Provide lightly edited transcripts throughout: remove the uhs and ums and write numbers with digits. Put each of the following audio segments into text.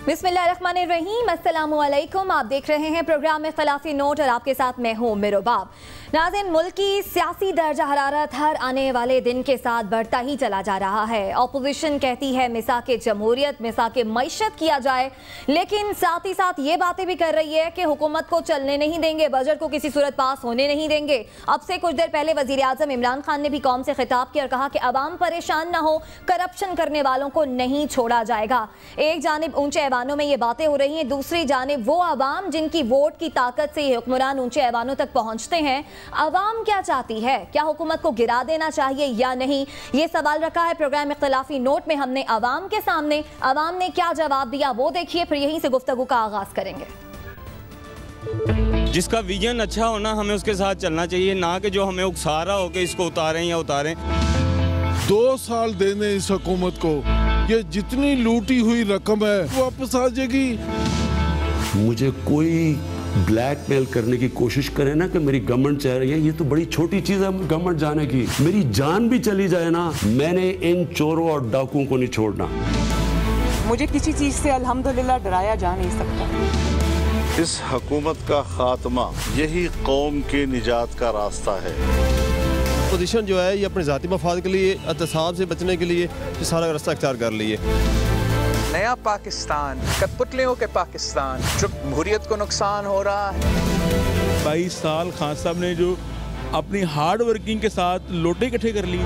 बिस्मिल्लाहिर्रहमानिर्रहीम, अस्सलामुअलैकुम। आप देख रहे हैं प्रोग्राम इख्तिलाफी नोट और आपके साथ मैं हूँ मिरोबाब। नाज़रीन, मुल्क की सियासी दर्जा हरारत हर आने वाले दिन के साथ बढ़ता ही चला जा रहा है। अपोजिशन कहती है मिसाके जमहूरियत, मिसाके मईशत किया जाए, लेकिन साथ ही साथ ये बातें भी कर रही है कि हुकूमत को चलने नहीं देंगे, बजट को किसी सूरत पास होने नहीं देंगे। अब से कुछ देर पहले वज़ीर आज़म इमरान खान ने भी कौम से खिताब किया और कहा कि अवाम परेशान ना हो, करप्शन करने वालों को नहीं छोड़ा जाएगा। एक जानिब ऊंचे ऐवानों में ये बातें हो रही हैं, दूसरी जानिब वो अवाम जिनकी वोट की ताकत से ये हुक्मरान ऊंचे ऐवानों तक पहुंचते हैं, अवाम क्या चाहती है? क्या हुकूमत को गिरा देना चाहिए या नहीं? ये सवाल रखा है प्रोग्राम इख्तिलाफी नोट में हमने अवाम के सामने। अवाम ने क्या जवाब दिया वो देखिए, फिर यहीं से गुफ्तगू का आगाज करेंगे। जिसका विजन अच्छा होना, हमें उसके साथ चलना चाहिए, ना कि जो हमें उकसा रहा हो कि इसको उतारें या उतारें। 2 साल देने इस हुकूमत को, ये जितनी लूटी हुई रकम है वापस आ जाएगी। मुझे कोई ब्लैकमेल करने की कोशिश करे ना कि मेरी गवर्नमेंट चाह रही है, ये तो बड़ी छोटी चीज है गवर्नमेंट जाने की। मेरी जान भी चली जाए ना, मैंने इन चोरों और डाकुओं को नहीं छोड़ना। मुझे किसी चीज से अल्हम्दुलिल्लाह डराया जा नहीं सकता। इस हुकूमत का खात्मा यही कौम के निजात का रास्ता है। पोजीशन जो है ये अपने ज़ाती मफाद के लिए, एहतसाब से बचने के लिए ये सारा रास्ता इख्तियार कर लिए। नया पाकिस्तान, कठपुतलियों के पाकिस्तान, जमहूरियत को नुकसान हो रहा है। 22 साल खान साहब ने जो अपनी हार्ड वर्किंग के साथ लोटे इकट्ठे कर लिए।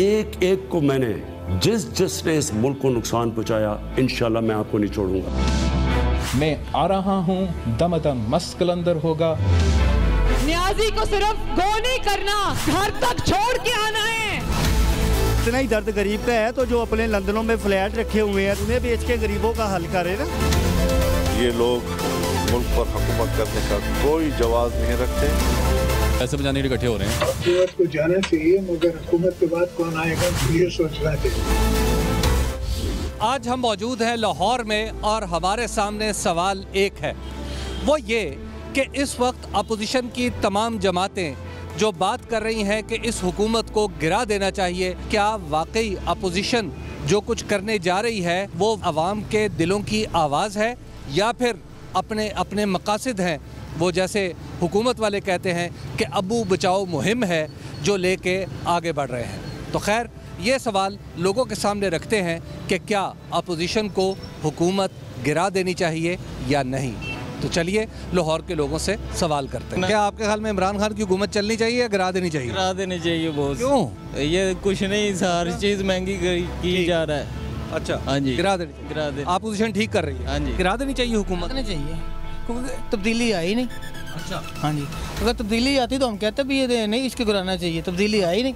एक एक को मैंने जिसने इस मुल्क को नुकसान पहुंचाया, इंशाल्लाह मैं आपको नहीं छोड़ूंगा। मैं आ रहा हूँ, दमदम मस्त कलंदर होगा। न्याजी को सिर्फ गो नहीं करना, घर तक छोड़ के आना है। इतना ही दर्द गरीब का है तो जो अपने लंदनों में फ्लैट रखे हुए हैं उन्हें बेच के गरीबों का हल करे ना। ये लोग मुल्क पर हुकूमत करने का कोई जवाब नहीं रखते। पैसे बचाने के लिए इकट्ठे हो रहे हैं। हुकूमत को जाना चाहिए, मगर हुकूमत के बाद कौन आएगा ये सोचना चाहिए। आज हम मौजूद हैं लाहौर में और हमारे सामने सवाल एक है, वो ये कि इस वक्त अपोजिशन की तमाम जमातें जो बात कर रही हैं कि इस हुकूमत को गिरा देना चाहिए, क्या वाकई अपोजिशन जो कुछ करने जा रही है वो अवाम के दिलों की आवाज़ है या फिर अपने अपने मकासद हैं, वो जैसे हुकूमत वाले कहते हैं कि अबू बचाओ मुहिम है जो लेके आगे बढ़ रहे हैं। तो खैर ये सवाल लोगों के सामने रखते हैं कि क्या अपोजिशन को हुकूमत गिरा देनी चाहिए या नहीं। तो चलिए लाहौर के लोगों से सवाल करते हैं। क्या आपके ख्याल में इमरान खान की हुकूमत चलनी चाहिए या गिरा देनी चाहिए? गिरा देनी चाहिए। बहुत। क्यों? ये कुछ नहीं, सारी चीज़ महंगी की जा रहा है। अच्छा, हाँ जी, गिरा देनी। अपोजिशन ठीक कर रही है। हाँ जी, गिरा देनी चाहिए हुकूमत। नहीं चाहिए क्योंकि तब्दीली आई नहीं। अच्छा, हाँ जी, अगर तब्दीली आती तो हम कहते भी ये नहीं इसको गिराना चाहिए, तब्दीली आई नहीं,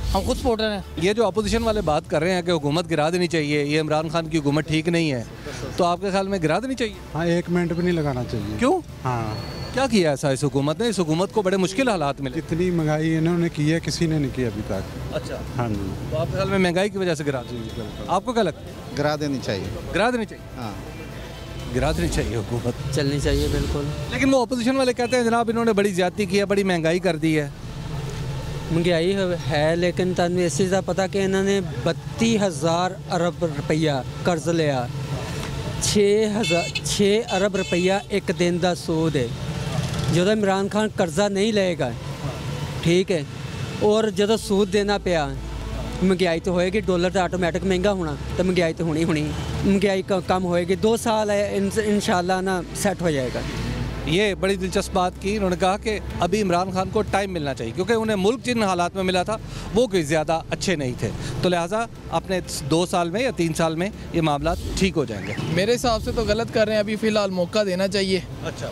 हम खुद सपोर्टर हैं। ये जो अपोजिशन वाले बात कर रहे हैं कि हुकूमत गिरा देनी चाहिए, ये इमरान खान की हुकूमत ठीक नहीं है, तो आपके ख्याल में गिरा देनी चाहिए? हाँ, 1 मिनट भी नहीं लगाना चाहिए। क्यों? हाँ, क्या किया ऐसा इस हुकूमत ने? इस हुकूमत को बड़े मुश्किल हालात मिले। इतनी महंगाई इन्होंने की है, किसी ने नहीं की अभी तक। अच्छा, हाँ जी। तो आपके ख्याल में महंगाई की वजह से गिरा देनी? आपको क्या लगता है? गिरा देनी चाहिए। गिरा देनी चाहिए। हाँ, गिरा देनी चाहिए, हुकूमत चलनी चाहिए बिल्कुल। लेकिन वो अपोजिशन वाले कहते हैं जनाब इन्होंने बड़ी ज्यादती की है, बड़ी महंगाई कर दी है। महंगाई है लेकिन तन इस चीज़ का पता कि इन्होंने 32,000 अरब रुपया कर्ज लिया। 6 अरब रुपया एक दिन का सूद है। जो इमरान खान कर्जा नहीं लेगा, ठीक है, और जो सूद देना पिया, महंगाई तो होएगी। डॉलर तो ऑटोमैटिक महंगा होना, तो महंगाई तो होनी महंगाई कम होएगी। 2 साल है, इंशाल्लाह ना सेट हो जाएगा। ये बड़ी दिलचस्प बात की। उन्होंने कहा कि अभी इमरान खान को टाइम मिलना चाहिए क्योंकि उन्हें मुल्क जिन हालात में मिला था वो कोई ज़्यादा अच्छे नहीं थे, तो लिहाजा अपने 2 साल में या 3 साल में ये मामला ठीक हो जाएंगे। मेरे हिसाब से तो गलत कर रहे हैं, अभी फ़िलहाल मौका देना चाहिए। अच्छा,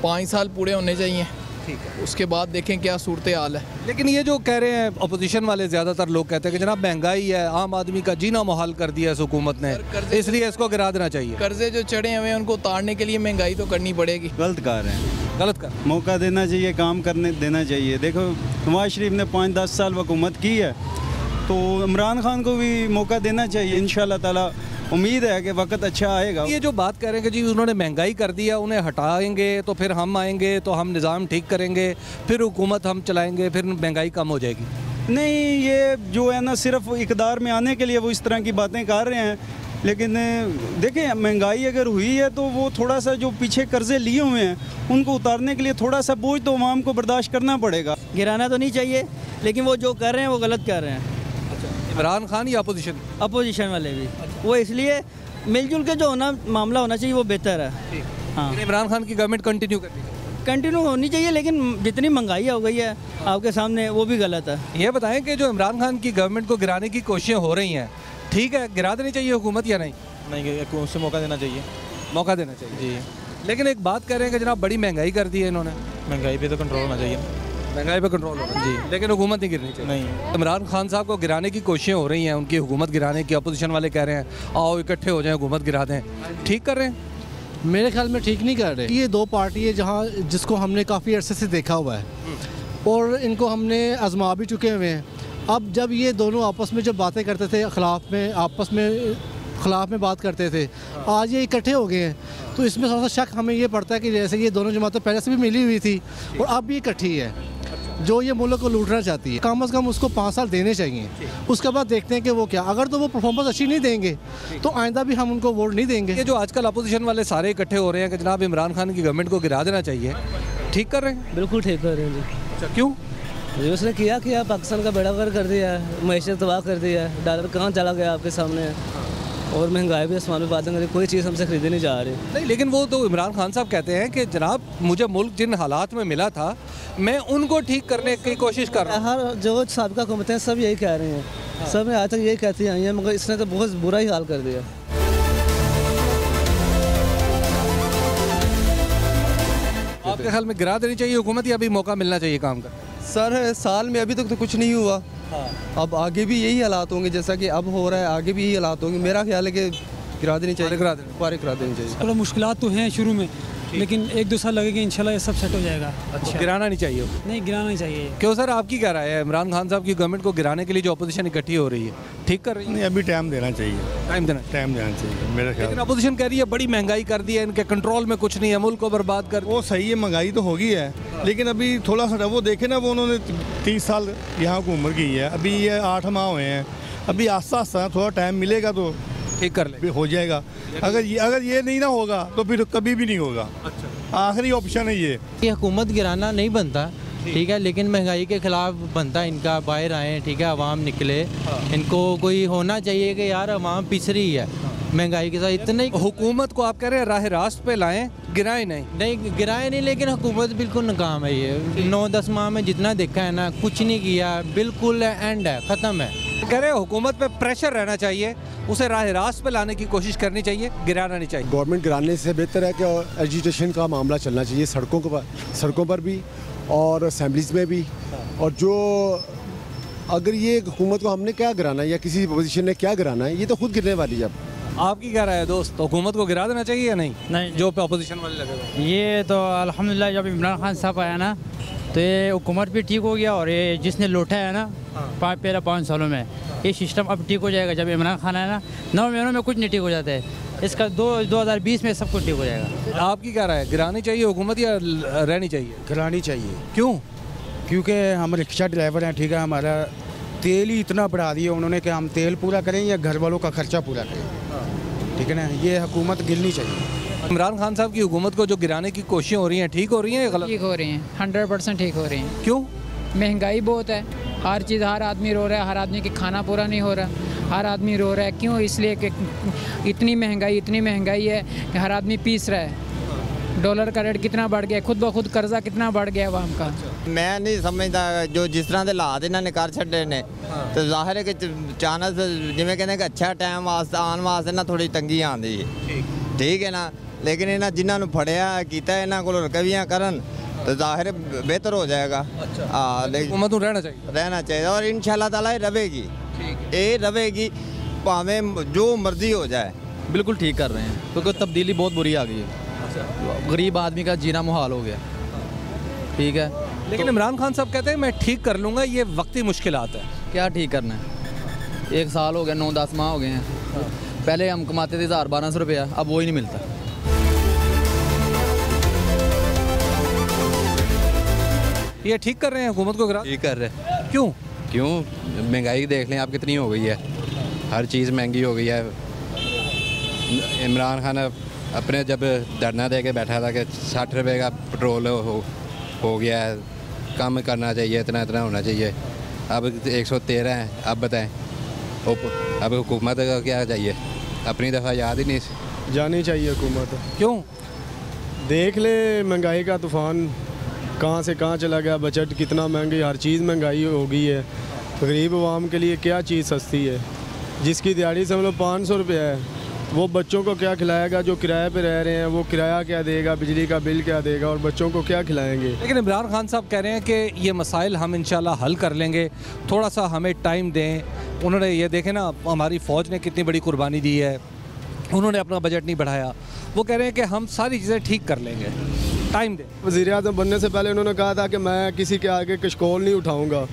5 साल पूरे होने चाहिए, ठीक है, उसके बाद देखें क्या सूरत हाल है। लेकिन ये जो कह रहे हैं अपोजिशन वाले, ज़्यादातर लोग कहते हैं कि जनाब महंगाई है, आम आदमी का जीना मुहाल कर दिया इस हुकूमत ने, इसलिए इसको गिरा देना चाहिए। कर्जे जो चढ़े हुए हैं उनको उतारने के लिए महंगाई तो करनी पड़ेगी। गलत कर रहे हैं, गलत कर। मौका देना चाहिए, काम करने देना चाहिए। देखो नवाज शरीफ ने 5-10 साल हुकूमत की है, तो इमरान खान को भी मौका देना चाहिए। इंशाल्लाह ताला उम्मीद है कि वक्त अच्छा आएगा। ये जो बात कह रहे हैं कि जी उन्होंने महंगाई कर दिया, उन्हें हटाएंगे तो फिर हम आएंगे तो हम निज़ाम ठीक करेंगे, फिर हुकूमत हम चलाएंगे, फिर महंगाई कम हो जाएगी। नहीं, ये जो है ना सिर्फ इक़्तिदार में आने के लिए वो इस तरह की बातें कर रहे हैं। लेकिन देखें महंगाई अगर हुई है तो वो थोड़ा सा जो पीछे कर्जे लिए हुए हैं उनको उतारने के लिए थोड़ा सा बोझ तो आवाम को बर्दाश्त करना पड़ेगा। गिराना तो नहीं चाहिए, लेकिन वो जो कर रहे हैं वो गलत कर रहे हैं। इमरान खान या अपोजिशन? अपोजिशन वाले भी। वो इसलिए मिलजुल के जो होना मामला होना चाहिए वो बेहतर है। हाँ, इमरान खान की गवर्नमेंट कंटिन्यू करनी चाहिए? कंटिन्यू होनी चाहिए, लेकिन जितनी महंगाई हो गई है आपके सामने वो भी गलत है। ये बताएं कि जो इमरान खान की गवर्नमेंट को गिराने की कोशिशें हो रही हैं, ठीक है, गिरा देनी चाहिए हुकूमत या नहीं? नहीं, उससे मौका देना चाहिए। मौका देना चाहिए जी। लेकिन एक बात कह रहे हैं कि जनाब बड़ी महंगाई कर दी है इन्होंने। महंगाई पे तो कंट्रोल होना चाहिए। महंगाई पे कंट्रोल होना जी, लेकिन हुकूमत नहीं गिरनी चाहिए। नहीं, इमरान खान साहब को गिराने की कोशिशें हो रही हैं, उनकी हुकूमत गिराने की। अपोजिशन वाले कह रहे हैं आओ इकट्ठे हो जाएं, हुकूमत गिरा दें। ठीक कर रहे हैं? मेरे ख्याल में ठीक नहीं कर रहे। ये दो पार्टी है जहाँ जिसको हमने काफ़ी अरसे से देखा हुआ है और इनको हमने आजमा भी चुके हुए हैं। अब जब ये दोनों आपस में जब बातें करते थे खिलाफ में बात करते थे, आज ये इकट्ठे हो गए हैं, तो इसमें थोड़ा सा शक हमें ये पड़ता है कि जैसे ये दोनों जमातें पहले से भी मिली हुई थी और अब भी इकट्ठी है जो ये मुल्क को लूटना चाहती है। कम से कम उसको 5 साल देने चाहिए, उसके बाद देखते हैं कि वो क्या। अगर तो वो परफॉर्मेंस अच्छी नहीं देंगे तो आइंदा भी हम उनको वोट नहीं देंगे। ये जो आजकल अपोजिशन वाले सारे इकट्ठे हो रहे हैं कि जनाब इमरान खान की गवर्नमेंट को गिरा देना चाहिए, ठीक कर रहे हैं? बिल्कुल ठीक कर रहे हैं जी। अच्छा, क्यों? जो उसने किया पाकिस्तान का बेड़ा गर्क कर दिया है, मैशत तबाह कर दिया है, डॉलर कहाँ चला गया आपके सामने है, और महंगाई भी आसमान में बातें कर रही, कोई चीज़ हमसे खरीदे नहीं जा रही। नहीं, लेकिन वो तो इमरान खान साहब कहते हैं कि जनाब मुझे मुल्क जिन हालात में मिला था मैं उनको ठीक करने की कोशिश कर रहा हूँ। हर जो साबिका हुकूमतें सब यही कह रही हैं, सब आज तक यही कहती आई हैं, मगर इसने तो बहुत बुरा ही हाल कर दिया। आपके ख्याल में गिरा देनी चाहिए हुकूमत या अभी मौका मिलना चाहिए काम का? सर साल में अभी तक तो कुछ नहीं हुआ। अब आगे भी यही हालात होंगे, जैसा कि अब हो रहा है आगे भी यही हालात होंगे। मेरा ख्याल है कि गिरा देनी चाहिए, पारिक करा देनी चाहिए। थोड़ा मुश्किलात तो हैं शुरू में, लेकिन 1-2 साल लगेगा, इंशाल्लाह ये सब सेट हो जाएगा। अच्छा, गिराना नहीं चाहिए? नहीं, गिराना नहीं चाहिए। क्यों सर, आपकी क्या राय है? इमरान खान साहब की गवर्नमेंट को गिराने के लिए जो अपोजिशन इकट्ठी हो रही है, ठीक कर रही है? नहीं, अभी टाइम देना चाहिए। टाइम देना चाहिए मेरा ख्याल। लेकिन अपोजिशन कह रही है बड़ी महंगाई कर दी है, इनके कंट्रोल में कुछ नहीं है, मुल्क को बर्बाद कर। वो सही है, महंगाई तो होगी है, लेकिन अभी थोड़ा सा वो देखे ना, वो उन्होंने 30 साल यहाँ हुकूमत की है, अभी ये 8 माह हुए हैं, अभी आस्ता आस्ता थोड़ा टाइम मिलेगा तो ठीक कर ले हो जाएगा। अगर ये नहीं ना होगा तो फिर कभी भी नहीं होगा। अच्छा, आखिरी ऑप्शन है ये। हुकूमत गिराना नहीं बनता, ठीक है, लेकिन महंगाई के खिलाफ बनता इनका, बाहर आए, ठीक है, आवाम निकले। इनको कोई होना चाहिए कि यार आवाम पिछ रही है महंगाई के साथ। इतने हुकूमत को आप कह रहे हैं राह रास्त पे लाएं, गिराए नहीं गिराए नहीं, लेकिन हुकूमत बिल्कुल नाकाम है। ये 9-10 माह में जितना देखा है ना, कुछ नहीं किया, बिल्कुल एंड है, ख़त्म है। कह रहे हैं हुकूमत पे प्रेशर रहना चाहिए, उसे राह रास्त पे लाने की कोशिश करनी चाहिए, गिराना नहीं चाहिए। गवर्नमेंट गिराने से बेहतर है कि एजुकेशन का मामला चलना चाहिए सड़कों पर भी और असेंबलीज में भी। और जो अगर ये हुकूमत को हमने क्या गिराना है या किसी अपोजिशन ने क्या गिराना है, ये तो खुद गिरने वाली है। अब आपकी क्या राय है दोस्त, तो हुकूमत को गिरा देना चाहिए या नहीं जो अपोजिशन वाले लगे? ये तो अल्हम्दुलिल्लाह जब इमरान खान साहब आया ना तो ये हुकूमत भी ठीक हो गया, और ये जिसने लौटा है ना पहले 5 सालों में, ये सिस्टम अब ठीक हो जाएगा। जब इमरान खान आया ना 9 महीनों में कुछ नहीं ठीक हो जाता है, इसका 2020 में सब कुछ ठीक हो जाएगा। आपकी क्या राय है, गिरानी चाहिए हुकूमत या रहनी चाहिए? गिरानी चाहिए। क्यों? क्योंकि हम रिक्शा ड्राइवर हैं, ठीक है, हमारा तेल ही इतना बढ़ा दिया उन्होंने कि हम तेल पूरा करें या घर वालों का खर्चा पूरा करें, ठीक है ना। ये हुकूमत गिरनी चाहिए। इमरान खान साहब की हुकूमत को जो गिराने की कोशिशें हो रही हैं, ठीक हो रही हैं या गलत? ठीक हो रही हैं, 100% ठीक हो रही हैं। क्यों? महंगाई बहुत है, हर चीज़, हर आदमी रो रहा है, हर आदमी की खाना पूरा नहीं हो रहा, हर आदमी रो रहा है। क्यों? इसलिए कि इतनी महंगाई है कि हर आदमी पीस रहा है। डॉलर का रेट कितना बढ़ गया, खुद ब खुद कर्जा कितना बढ़ गया आवाम का। मैं नहीं समझता जो जिस तरह के हालात इन्होंने कर छड़े ने, तो जाहिर है कि चानस जिमें कहने कि अच्छा टाइम आने वास्ते ना थोड़ी तंगी आती है, ठीक है ना। लेकिन इन्हें जिन्होंने फड़िया किया इन्हों को रिकवरियाँ करन तो जाहिर बेहतर हो जाएगा। हाँ, लेकिन हुकूमत रहना चाहिए और इंशाल्लाह ताला रहेगी, ये रहेगी भावें जो मर्जी हो जाए। बिल्कुल ठीक कर रहे हैं, क्योंकि तब्दीली बहुत बुरी आ गई है, गरीब आदमी का जीना मुहाल हो गया, ठीक है। लेकिन इमरान खान साहब कहते हैं मैं ठीक कर लूँगा, ये वक्ती मुश्किलात है। क्या ठीक करना है? 1 साल हो गया, 9-10 माह हो गए हैं। पहले हम कमाते थे 1000-1200 रुपया, अब वो ही नहीं मिलता। ये ठीक कर रहे हैं हुकूमत को गिरा? ठीक कर रहे हैं। क्यों? महंगाई देख लें आप कितनी हो गई है, हर चीज़ महंगी हो गई है, इमरान खान अपने जब धरना दे के बैठा था कि 60 रुपये का पेट्रोल हो गया है, कम करना चाहिए, इतना इतना होना चाहिए। अब 113 है। अब बताएं अब हुकूमत का क्या चाहिए? अपनी दफ़ा याद ही नहीं जानी चाहिए हुकूमत। क्यों? देख ले महंगाई का तूफ़ान कहाँ से कहाँ चला गया, बजट कितना महंगी, हर चीज़ महंगाई हो गई है। गरीब आवाम के लिए क्या चीज़ सस्ती है? जिसकी दिहाड़ी समझ लो 500 रुपये है, वो बच्चों को क्या खिलाएगा? जो किराए पे रह रहे हैं वो किराया क्या देगा, बिजली का बिल क्या देगा, और बच्चों को क्या खिलाएंगे? लेकिन इमरान खान साहब कह रहे हैं कि ये मसाइल हम इंशाल्लाह हल कर लेंगे, थोड़ा सा हमें टाइम दें। उन्होंने ये देखें ना, हमारी फ़ौज ने कितनी बड़ी कुर्बानी दी है, उन्होंने अपना बजट नहीं बढ़ाया। वो कह रहे हैं कि हम सारी चीज़ें ठीक कर लेंगे, टाइम दें। वज़ीर आज़म बनने से पहले उन्होंने कहा था कि मैं किसी के आगे कशकोल नहीं उठाऊँगा।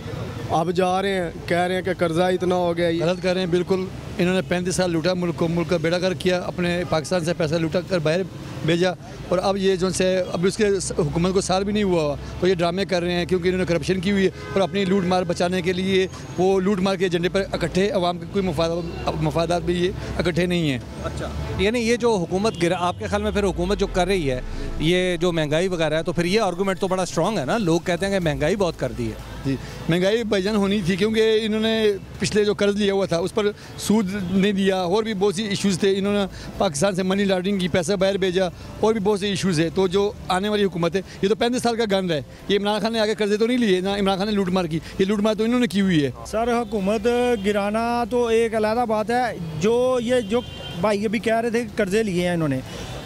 अब जा रहे हैं, कह रहे हैं कि कर्जा इतना हो गया। गलत कर रहे हैं बिल्कुल। इन्होंने 35 साल लूटा मुल्क को, मुल्क का बेड़ा कर किया, अपने पाकिस्तान से पैसा लूटा कर बाहर भेजा, और अब ये जो से अब उसके हुकूमत को साल भी नहीं हुआ तो ये ड्रामे कर रहे हैं, क्योंकि इन्होंने करप्शन की हुई है और अपनी लूट मार बचाने के लिए वो लूट मार के एजेंडे पर इकट्ठे, अवाम के कोई मफादात भी ये इकट्ठे नहीं है। अच्छा, यानी ये जो हुकूमत आपके ख्याल में फिर हुकूमत जो कर रही है ये जो महंगाई वगैरह है, तो फिर ये आर्गूमेंट तो बड़ा स्ट्रॉन्ग है ना, लोग कहते हैं कि महंगाई बहुत कर दी है। जी, महंगाई भाईजान होनी थी, क्योंकि इन्होंने पिछले जो कर्ज लिया हुआ था उस पर सूद नहीं दिया, और भी बहुत सी इश्यूज़ थे। इन्होंने पाकिस्तान से मनी लॉन्ड्रिंग की, पैसा बाहर भेजा, और भी बहुत से इश्यूज़ है। तो जो आने वाली हुकूमत है, ये तो 35 साल का गंद है। ये इमरान खान ने आगे कर्जे तो नहीं लिए ना, इमरान खान ने लूट मार की, ये लूट मार तो इन्होंने की हुई है। सर हुकूमत गिराना तो एक अलग बात है। जो भाई अभी कह रहे थे कर्जे लिए हैं इन्होंने,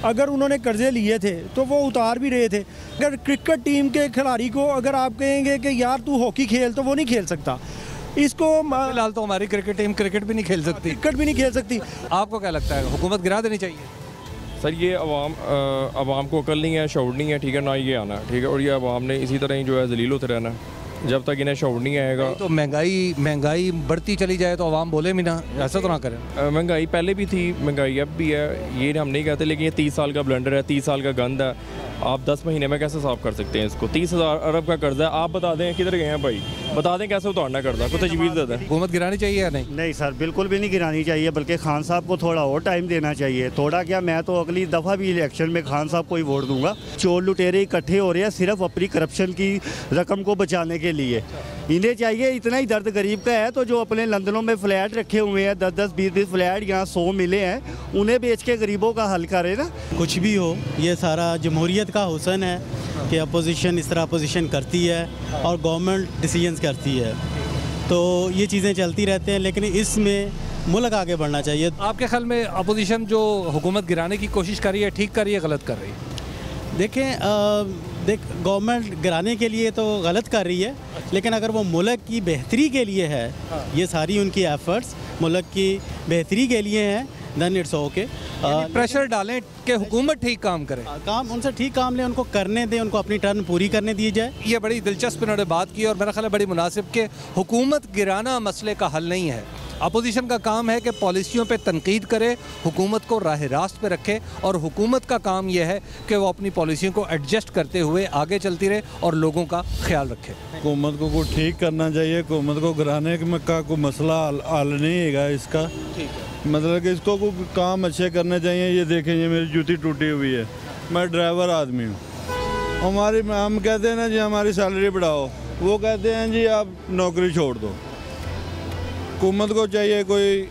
अगर उन्होंने कर्जे लिए थे तो वो उतार भी रहे थे। अगर क्रिकेट टीम के खिलाड़ी को अगर आप कहेंगे कि यार तू हॉकी खेल, तो वो नहीं खेल सकता। इसको फिलहाल तो हमारी क्रिकेट टीम क्रिकेट भी नहीं खेल सकती, क्रिकेट भी नहीं खेल सकती। आपको क्या लगता है, हुकूमत गिरा देनी चाहिए? सर ये अवाम को अकल नहीं है, शऊर नहीं है, ठीक है ना, ये आना है, ठीक है, और ये अवाम ने इसी तरह ही जो है जलील होते रहना है जब तक इन्हें शऊर नहीं आएगा। तो महंगाई बढ़ती चली जाए तो अवाम बोले भी ना, ऐसा तो ना करें। महंगाई पहले भी थी, महंगाई अब भी है, ये हम नहीं कहते, लेकिन ये 30 साल का ब्लंडर है, 30 साल का गंद है। आप 10 महीने में कैसे साफ कर सकते हैं इसको? 30,000 अरब का कर्जा है, आप बता दें किधर गए हैं भाई, बता दें कैसे उतारना कर्जा, कोई तजवीज़ दे दें। हुकूमत गिरानी चाहिए या नहीं? नहीं सर, बिल्कुल भी नहीं गिरानी चाहिए, बल्कि खान साहब को थोड़ा और टाइम देना चाहिए। थोड़ा क्या, मैं तो अगली दफ़ा भी इलेक्शन में खान साहब को ही वोट दूंगा। चोर लुटेरे इकट्ठे हो रहे हैं सिर्फ अपनी करप्शन की रकम को बचाने के लिए। इन्हें चाहिए, इतना ही दर्द गरीब का है तो जो अपने लंदनों में फ्लैट रखे हुए हैं, 10-10, 20-20 फ्लैट यहाँ 100 मिले हैं, उन्हें बेच के गरीबों का हल करे ना। कुछ भी हो, ये सारा जमहूरियत का हुस्न है कि अपोजिशन इस तरह अपोजिशन करती है और गवर्नमेंट डिसीजंस करती है, तो ये चीज़ें चलती रहते हैं, लेकिन इसमें मुल्क आगे बढ़ना चाहिए। आपके ख्याल में अपोजिशन जो हुकूमत गिराने की कोशिश कर रही है, ठीक कर रही है, गलत कर रही है? देख गवर्नमेंट गिराने के लिए तो गलत कर रही है, लेकिन अगर वो मुल्क की बेहतरी के लिए है, ये सारी उनकी एफर्ट्स मुल्क की बेहतरी के लिए हैं, देन इट्स ओके। प्रेशर डालें कि हुकूमत ठीक काम करे, काम उनसे ठीक काम लें, उनको करने दें, उनको अपनी टर्न पूरी करने दी जाए। ये बड़ी दिलचस्प उन्होंने बात की और मेरा ख्याल है बड़ी मुनासिब कि हुकूमत गिराना मसले का हल नहीं है। अपोजिशन का काम है कि पॉलिसियों पे तनकीद करे, हुकूमत को राह रास्त पे रखे, और हुकूमत का काम यह है कि वो अपनी पॉलिसियों को एडजस्ट करते हुए आगे चलती रहे और लोगों का ख्याल रखे। हुकूमत को ठीक करना चाहिए, हुकूमत को गिराने का कोई मसला हल नहीं है इसका, मतलब कि इसको कोई काम अच्छे करने चाहिए। ये देखें, ये मेरी जूती टूटी हुई है, मैं ड्राइवर आदमी हूँ, हम कहते हैं ना जी हमारी सैलरी बढ़ाओ, वो कहते हैं जी आप नौकरी छोड़ दो। हुकूमत को चाहिए कोई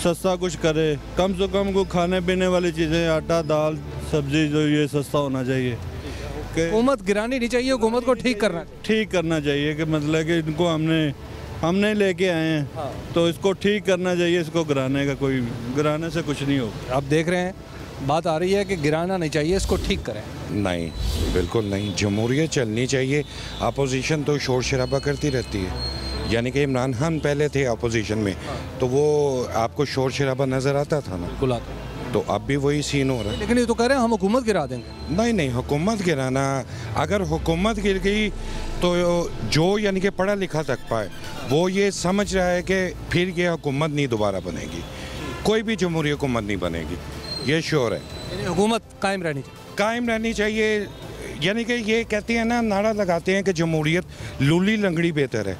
सस्ता कुछ करे, कम से कम को खाने पीने वाली चीज़ें, आटा दाल सब्जी, जो ये सस्ता होना चाहिए। हुकूमत गिरानी नहीं चाहिए, हुकूमत को ठीक करना चाहिए कि मतलब कि इनको हमने लेके आए हैं, हाँ। तो इसको ठीक करना चाहिए, इसको गिराने से कुछ नहीं होगा। आप देख रहे हैं बात आ रही है कि गिराना नहीं चाहिए, इसको ठीक करें। नहीं, बिल्कुल नहीं, जमहूरियत चलनी चाहिए। अपोजिशन तो शोर शराबा करती रहती है, यानी कि इमरान खान पहले थे अपोजिशन में, तो वो आपको शोर शराबा नज़र आता था ना, बिल्कुल आता, तो अब भी वही सीन हो रहा है। लेकिन ये तो कह रहे हैं हम हुकूमत गिरा देंगे। नहीं, हुकूमत गिराना, अगर हुकूमत गिर गई तो जो यानी कि पढ़ा लिखा तक पाए वो ये समझ रहा है कि फिर ये हुकूमत नहीं दोबारा बनेगी, कोई भी जमहूरी हुकूमत नहीं बनेगी, ये श्योर है। हुकूमत कायम रहनी चाहिए, यानी कि ये कहते हैं ना, नारा लगाते हैं कि जमहूरियत लूली लंगड़ी बेहतर है,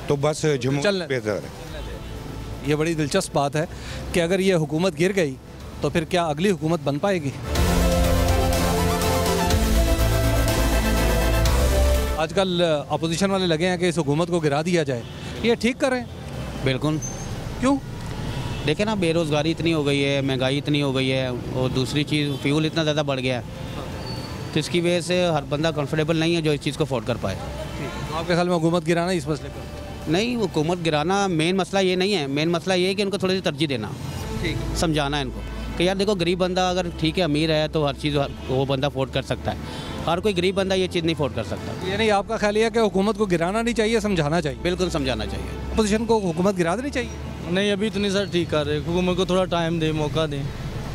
तो बस जमहूरियत बेहतर है। ये बड़ी दिलचस्प बात है कि अगर ये हुकूमत गिर गई तो फिर क्या अगली हुकूमत बन पाएगी? आजकल अपोजिशन वाले लगे हैं कि इस हुकूमत को गिरा दिया जाए, ये ठीक करें? बिल्कुल। क्यों? देखें ना, बेरोज़गारी इतनी हो गई है, महंगाई इतनी हो गई है, और दूसरी चीज़ फ्यूल इतना ज़्यादा बढ़ गया है, तो इसकी वजह से हर बंदा कंफर्टेबल नहीं है जो इस चीज़ को अफोर्ड कर पाए। तो आपके ख्याल में हुकूमत गिराना इस मसले पर? नहीं, हुकूमत गिराना मेन मसला ये नहीं है। मेन मसला ये है कि उनको थोड़ी सी तरजीह देना, समझाना है इनको कि यार देखो, गरीब बंदा अगर ठीक है, अमीर है, तो हर चीज़ वो बंदा अफोर्ड कर सकता है। हर कोई गरीब बंदा ये चीज़ नहीं अफोर्ड कर सकता। ये नहीं, आपका ख्याल है कि हुकूमत को गिराना नहीं चाहिए, समझाना चाहिए? बिल्कुल समझाना चाहिए। अपोजिशन को हुकूमत गिरा देनी चाहिए? नहीं, अभी तो नहीं सर ठीक कर रहे, हुकूमत को थोड़ा टाइम दें, मौका दें।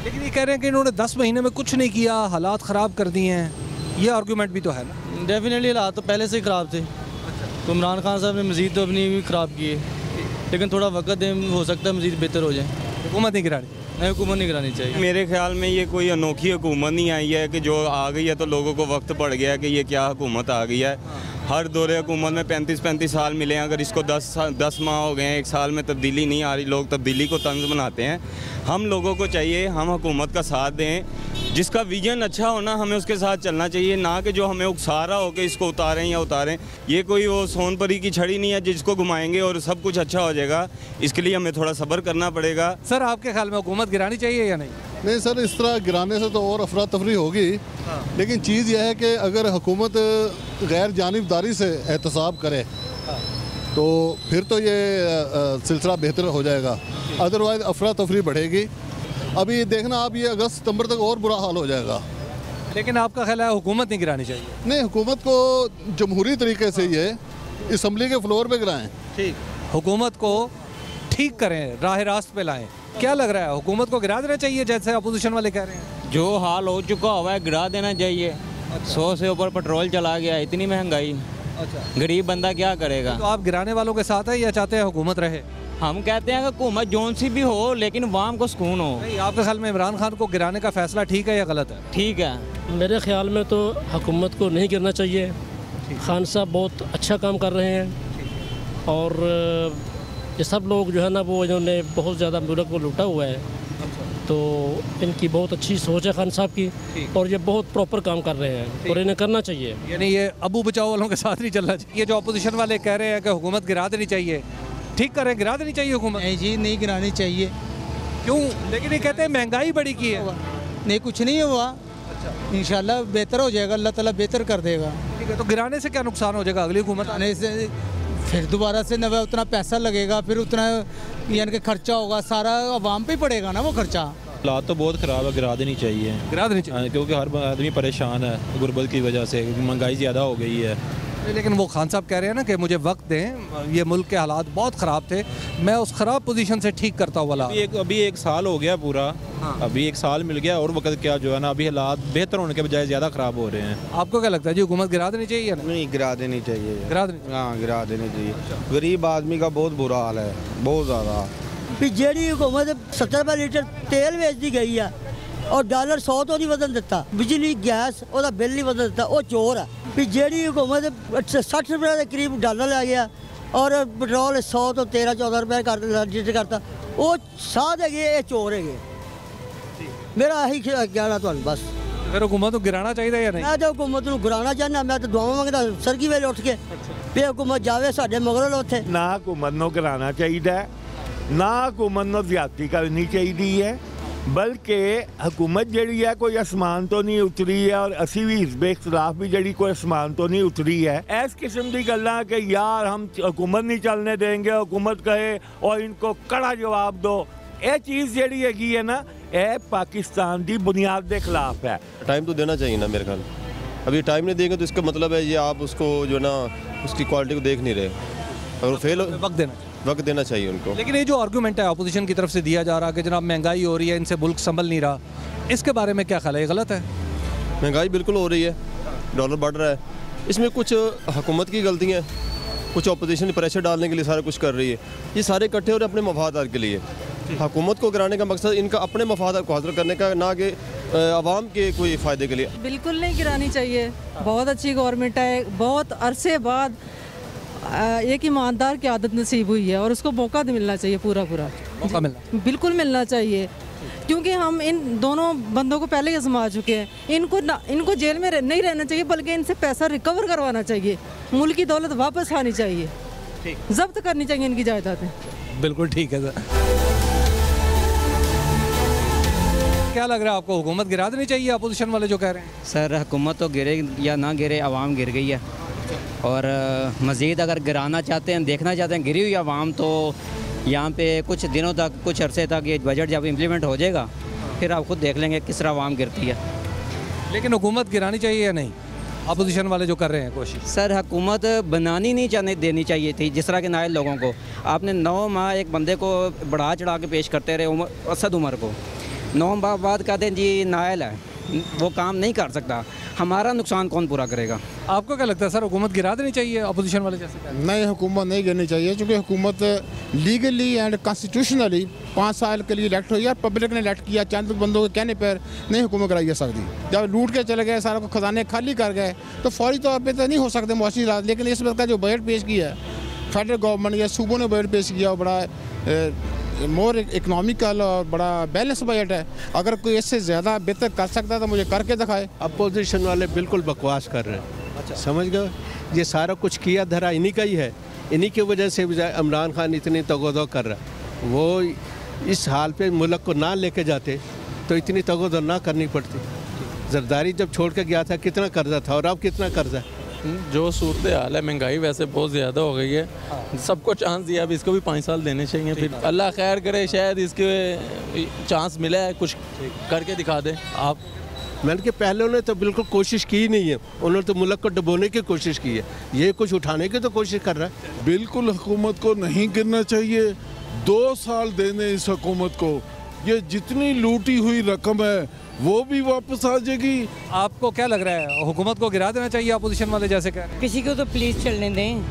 लेकिन ये कह रहे हैं कि इन्होंने 10 महीने में कुछ नहीं किया, हालात ख़राब कर दिए हैं, ये आर्गूमेंट भी तो है ना? डेफिनेटली हालात तो पहले से ही ख़राब थे, तो इमरान खान साहब ने मज़ीद तो अपनी भी ख़राब किए, लेकिन थोड़ा वक्त दें, हो सकता है मज़ीद बेहतर हो जाए। हुकूमत नहीं गिरानी? नहीं, हुकूमत नहीं गिरानी चाहिए। मेरे ख्याल में ये कोई अनोखी हुकूमत नहीं आई है कि जो आ गई है तो लोगों को वक्त पड़ गया है कि ये क्या हुकूमत आ गई है। हर दौरे हुकूमत में 35-35 साल मिले हैं, अगर इसको 10 माह हो गए हैं, 1 साल में तब्दीली नहीं आ रही, लोग तब्दीली को तंज बनाते हैं। हम लोगों को चाहिए हम हुकूमत का साथ दें, जिसका विजन अच्छा हो ना, हमें उसके साथ चलना चाहिए, ना कि जो हमें उकसा रहा हो कि इसको उतारें या उतारें। ये कोई वो सोनपरी की छड़ी नहीं है जिसको घुमाएंगे और सब कुछ अच्छा हो जाएगा। इसके लिए हमें थोड़ा सब्र करना पड़ेगा। सर, आपके ख्याल में हुकूमत गिरानी चाहिए या नहीं? नहीं सर, इस तरह गिराने से तो और अफरा तफरी होगी, लेकिन चीज़ यह है कि अगर हुकूमत गैर जानिबदारी से एहतसाब करे तो फिर तो ये सिलसिला बेहतर हो जाएगा, अदरवाइज़ अफरा तफरी बढ़ेगी। अभी देखना आप, ये अगस्त सितंबर तक और बुरा हाल हो जाएगा। लेकिन आपका ख्याल है हुकूमत नहीं गिरानी चाहिए? नहीं, हुकूमत को जमहूरी तरीके से ये असम्बली के फ्लोर पे गिराएं। ठीक, हुकूमत को ठीक करें, राह रास्त पे लाएं। क्या लग रहा है, हुकूमत को गिरा देना चाहिए जैसे अपोजिशन वाले कह रहे हैं? जो हाल हो चुका हुआ है गिरा देना चाहिए। 100 से ऊपर पेट्रोल चला गया, इतनी महंगाई। अच्छा, गरीब बंदा क्या करेगा? तो आप गिराने वालों के साथ है या चाहते हैं हुकूमत रहे? हम कहते हैं कि हुकूमत जौन सी भी हो, लेकिन वाम को सुकून हो। नहीं, आपके ख्याल में इमरान खान को गिराने का फैसला ठीक है या गलत है? ठीक है। मेरे ख्याल में तो हुकूमत को नहीं गिरना चाहिए। खान साहब बहुत अच्छा काम कर रहे हैं, और ये सब लोग जो है ना, वो इन्होंने बहुत ज़्यादा मुल्क को लूटा हुआ है, तो इनकी बहुत अच्छी सोच है खान साहब की, और ये बहुत प्रॉपर काम कर रहे हैं और इन्हें करना चाहिए। यानी ये अबू बचाओ वालों के साथ नहीं चलना चाहिए। ये जो अपोजिशन वाले कह रहे हैं कि हुकूमत गिरा देनी चाहिए, ठीक करें, गिरा देनी चाहिए हुकूमत? नहीं जी, नहीं गिरानी चाहिए। क्यों? लेकिन ये कहते हैं महंगाई बड़ी की है। नहीं, कुछ नहीं हुआ। अच्छा, इंशाल्लाह बेहतर हो जाएगा, अल्लाह ताला बेहतर कर देगा। ठीक है, तो गिराने से क्या नुकसान हो जाएगा अगली हुकूमत आने से? फिर दोबारा से नवा उतना पैसा लगेगा, फिर उतना यानी कि खर्चा होगा, सारा आवाम पे ही पड़ेगा ना वो खर्चा। हालात तो बहुत ख़राब है, गिरा देनी चाहिए। गिरा देनी चाहिए क्योंकि हर आदमी परेशान है गुर्बत की वजह से, महंगाई ज़्यादा हो गई है। लेकिन वो खान साहब कह रहे हैं ना कि मुझे वक्त दें, ये मुल्क के हालात बहुत ख़राब थे, मैं उस ख़राब पोजीशन से ठीक करता हुआ ला। अभी एक साल हो गया पूरा। हाँ। अभी 1 साल मिल गया, और वक्त क्या जो है ना, अभी हालात बेहतर होने के बजाय ज़्यादा ख़राब हो रहे हैं। आपको क्या लगता है जी, हुकूमत गिरा देनी चाहिए या नहीं? गिरा देनी चाहिए। गिरा देनी? हाँ, गिरा देनी चाहिए। गरीब आदमी का बहुत बुरा हाल है, बहुत ज़्यादा। जी हुकूमत 70 रुपये लीटर तेल बेच दी गई है, और डॉलर 100 तो नहीं बदल देता, बिजली गैस और बिल नहीं बदल देता, वो चोर है। भी जी हुकूमत 60 रुपये के करीब डॉलर लै गया, और पेट्रोल 100 तो 13-14 रुपये लीटर करता, वो साध है, ये चोर है। मेरा यही कहना तो बस। फिर हुकूमत को गिराना चाहिए या नहीं? मैं तो हुकूमत को गिराना चाहना, मैं तो दुआ मंगता सर की वेले उठ के भी हुकूमत जावे साढ़े मगर उथे। ना हुकूमत को गिराना चाहिए, ना हुकूमत को ज्यादती करनी चाहिए है, बल्कि हुकूमत जी है कोई आसमान तो नहीं उतरी है, और असी भी हिजबे इख्तिलाफ भी जी कोई आसमान तो नहीं उतरी है। इस किस्म की गल्लां कि यार हम हुकूमत नहीं चलने देंगे, हुकूमत कहे और इनको कड़ा जवाब दो, ये चीज़ जी है ना, ये पाकिस्तान की बुनियाद के खिलाफ है। टाइम तो देना चाहिए ना मेरे ख्याल। अभी टाइम नहीं देंगे तो इसका मतलब है ये आप उसको जो ना उसकी क्वालिटी को देख नहीं रहे, और फेल वक्त देना चाहिए उनको। लेकिन ये जो आर्गूमेंट है अपोजिशन की तरफ से दिया जा रहा है कि जनाब महंगाई हो रही है, इनसे मुल्क संभल नहीं रहा, इसके बारे में क्या ख्याल है, ये गलत है? महंगाई बिल्कुल हो रही है, डॉलर बढ़ रहा है, इसमें कुछ हुकूमत की गलतियाँ हैं, कुछ अपोजिशन प्रेशर डालने के लिए सारा कुछ कर रही है, ये सारे इकट्ठे हो रहे अपने मफादात के लिए। हुकूमत को गिराने का मकसद इनका अपने मफादात को हासिल करने का, ना कि आवाम के कोई फ़ायदे के लिए। बिल्कुल नहीं गिरानी चाहिए, बहुत अच्छी गवर्नमेंट है, बहुत अरसे बाद एक ईमानदार की आदत नसीब हुई है, और उसको मौका मिलना चाहिए, पूरा मौका मिलना बिल्कुल मिलना चाहिए। क्योंकि हम इन दोनों बंदों को पहले ही आजमा चुके हैं। इनको जेल में नहीं रहना चाहिए, बल्कि इनसे पैसा रिकवर करवाना चाहिए, मुल्क की दौलत वापस आनी चाहिए, जब्त करनी चाहिए इनकी जायदादें। बिल्कुल ठीक है सर। क्या लग रहा है आपको, हुकूमत गिरा देनी चाहिए अपोजिशन वाले जो कह रहे हैं? सर हुकूमत तो गिरे या ना गिरे, आवाम गिर गई है, और मज़ीद अगर गिराना चाहते हैं, देखना चाहते हैं गिरी हुई आवाम, तो यहाँ पे कुछ दिनों तक, कुछ अरसे तक ये बजट जब इम्प्लीमेंट हो जाएगा फिर आप खुद देख लेंगे किस तरह आवाम गिरती है। लेकिन हुकूमत गिरानी चाहिए या नहीं, अपोजिशन वाले जो कर रहे हैं कोशिश? सर हुकूमत बनानी नहीं देनी चाहिए थी, जिस तरह के नायल लोगों को आपने 9 माह एक बंदे को बढ़ा चढ़ा के पेश करते रहे, असद उमर को 9 माह बाद कहते हैं जी नायल है, वो काम नहीं कर सकता, हमारा नुकसान कौन पूरा करेगा? आपको क्या लगता है सर, हुकूमत गिरा देनी चाहिए अपोजिशन वाले जैसे? नहीं, हुकूमत नहीं गिरनी चाहिए, क्योंकि हुकूमत लीगली एंड कॉन्स्टिट्यूशनली 5 साल के लिए इलेक्ट हुई है, पब्लिक ने इलेक्ट किया, चंद बंदों के कहने पर नहीं हुकूमत कराई जा सकती। जब लूट के चले गए, सारा को खजाने खाली कर गए, तो फौरी तौर पर तो नहीं हो सकते मुआशी हालात। लेकिन इस वक्त का जो बजट पेश किया है फेडरल गवर्नमेंट या सूबों ने बजट पेश किया, बड़ा मोर इकनॉमिकल और बड़ा बैलेंस बजट है। अगर कोई इससे ज़्यादा बेहतर कर सकता है तो मुझे करके दिखाए। अपोजिशन वाले बिल्कुल बकवास कर रहे हैं। अच्छा, समझ गए? ये सारा कुछ किया धरा इन्हीं का ही है, इन्हीं की वजह से इमरान खान इतनी तगोदो कर रहा है। वो इस हाल पे मुल्क को ना लेके जाते तो इतनी तगोदो ना करनी पड़ती। जरदारी जब छोड़ के गया था कितना कर्जा था, और अब कितना कर्जा? जो सूरत हाल है, महंगाई वैसे बहुत ज़्यादा हो गई है, सबको चांस दिया, अब इसको भी 5 साल देने चाहिए। फिर अल्लाह खैर करे, शायद इसके चांस मिला है, कुछ करके दिखा दे। आप मैंने कि पहले उन्होंने तो बिल्कुल कोशिश की नहीं है, उन्होंने तो मुल्क को डुबोने की कोशिश की है, ये कुछ उठाने की तो कोशिश कर रहा है। बिल्कुल हुकूमत को नहीं गिरना चाहिए, 2 साल देने इस हुकूमत को, ये जितनी लूटी हुई रकम है वो भी वापस आ जाएगी। आपको क्या लग रहा है, हुकूमत को गिरा देना चाहिए अपोजिशन वाले जैसे कह रहे हैं? किसी को तो प्लीज चलने दें,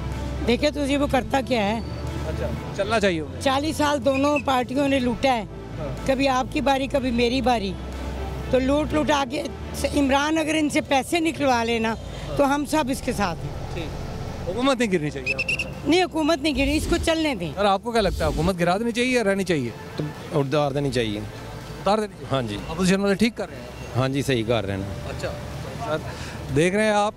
देखे तो जी वो करता क्या है। अच्छा, चलना चाहिए। 40 साल दोनों पार्टियों ने लूटा है, कभी आपकी बारी कभी मेरी बारी, तो लूट लुटा के इमरान अगर इनसे पैसे निकलवा लेना तो हम सब इसके साथ हैं। हुकूमत नहीं गिरनी चाहिए आपको? नहीं, हुकूमत नहीं गिरी, इसको चलने दें। और आपको क्या लगता है, हुकूमत गिरा देनी चाहिए या रहनी चाहिए? तो उतार देनी चाहिए। उतार देनी चाहिए? हाँ जी। अपोजिशन वाले ठीक कर रहे हैं? हाँ जी, सही कर रहे हैं। अच्छा सर, देख रहे हैं आप,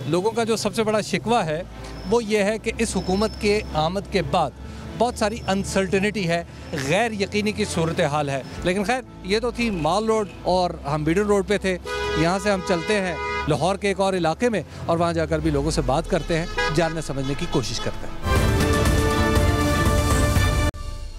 लोगों का जो सबसे बड़ा शिकवा है वो ये है कि इस हुकूमत के आमद के बाद बहुत सारी अनसर्टेनिटी है, गैर यकीनी की सूरत हाल है। लेकिन खैर, ये तो थी माल रोड और हम बीडन रोड पे थे। यहाँ से हम चलते हैं लाहौर के एक और इलाके में और वहाँ जाकर भी लोगों से बात करते हैं, जानने समझने की कोशिश करते हैं।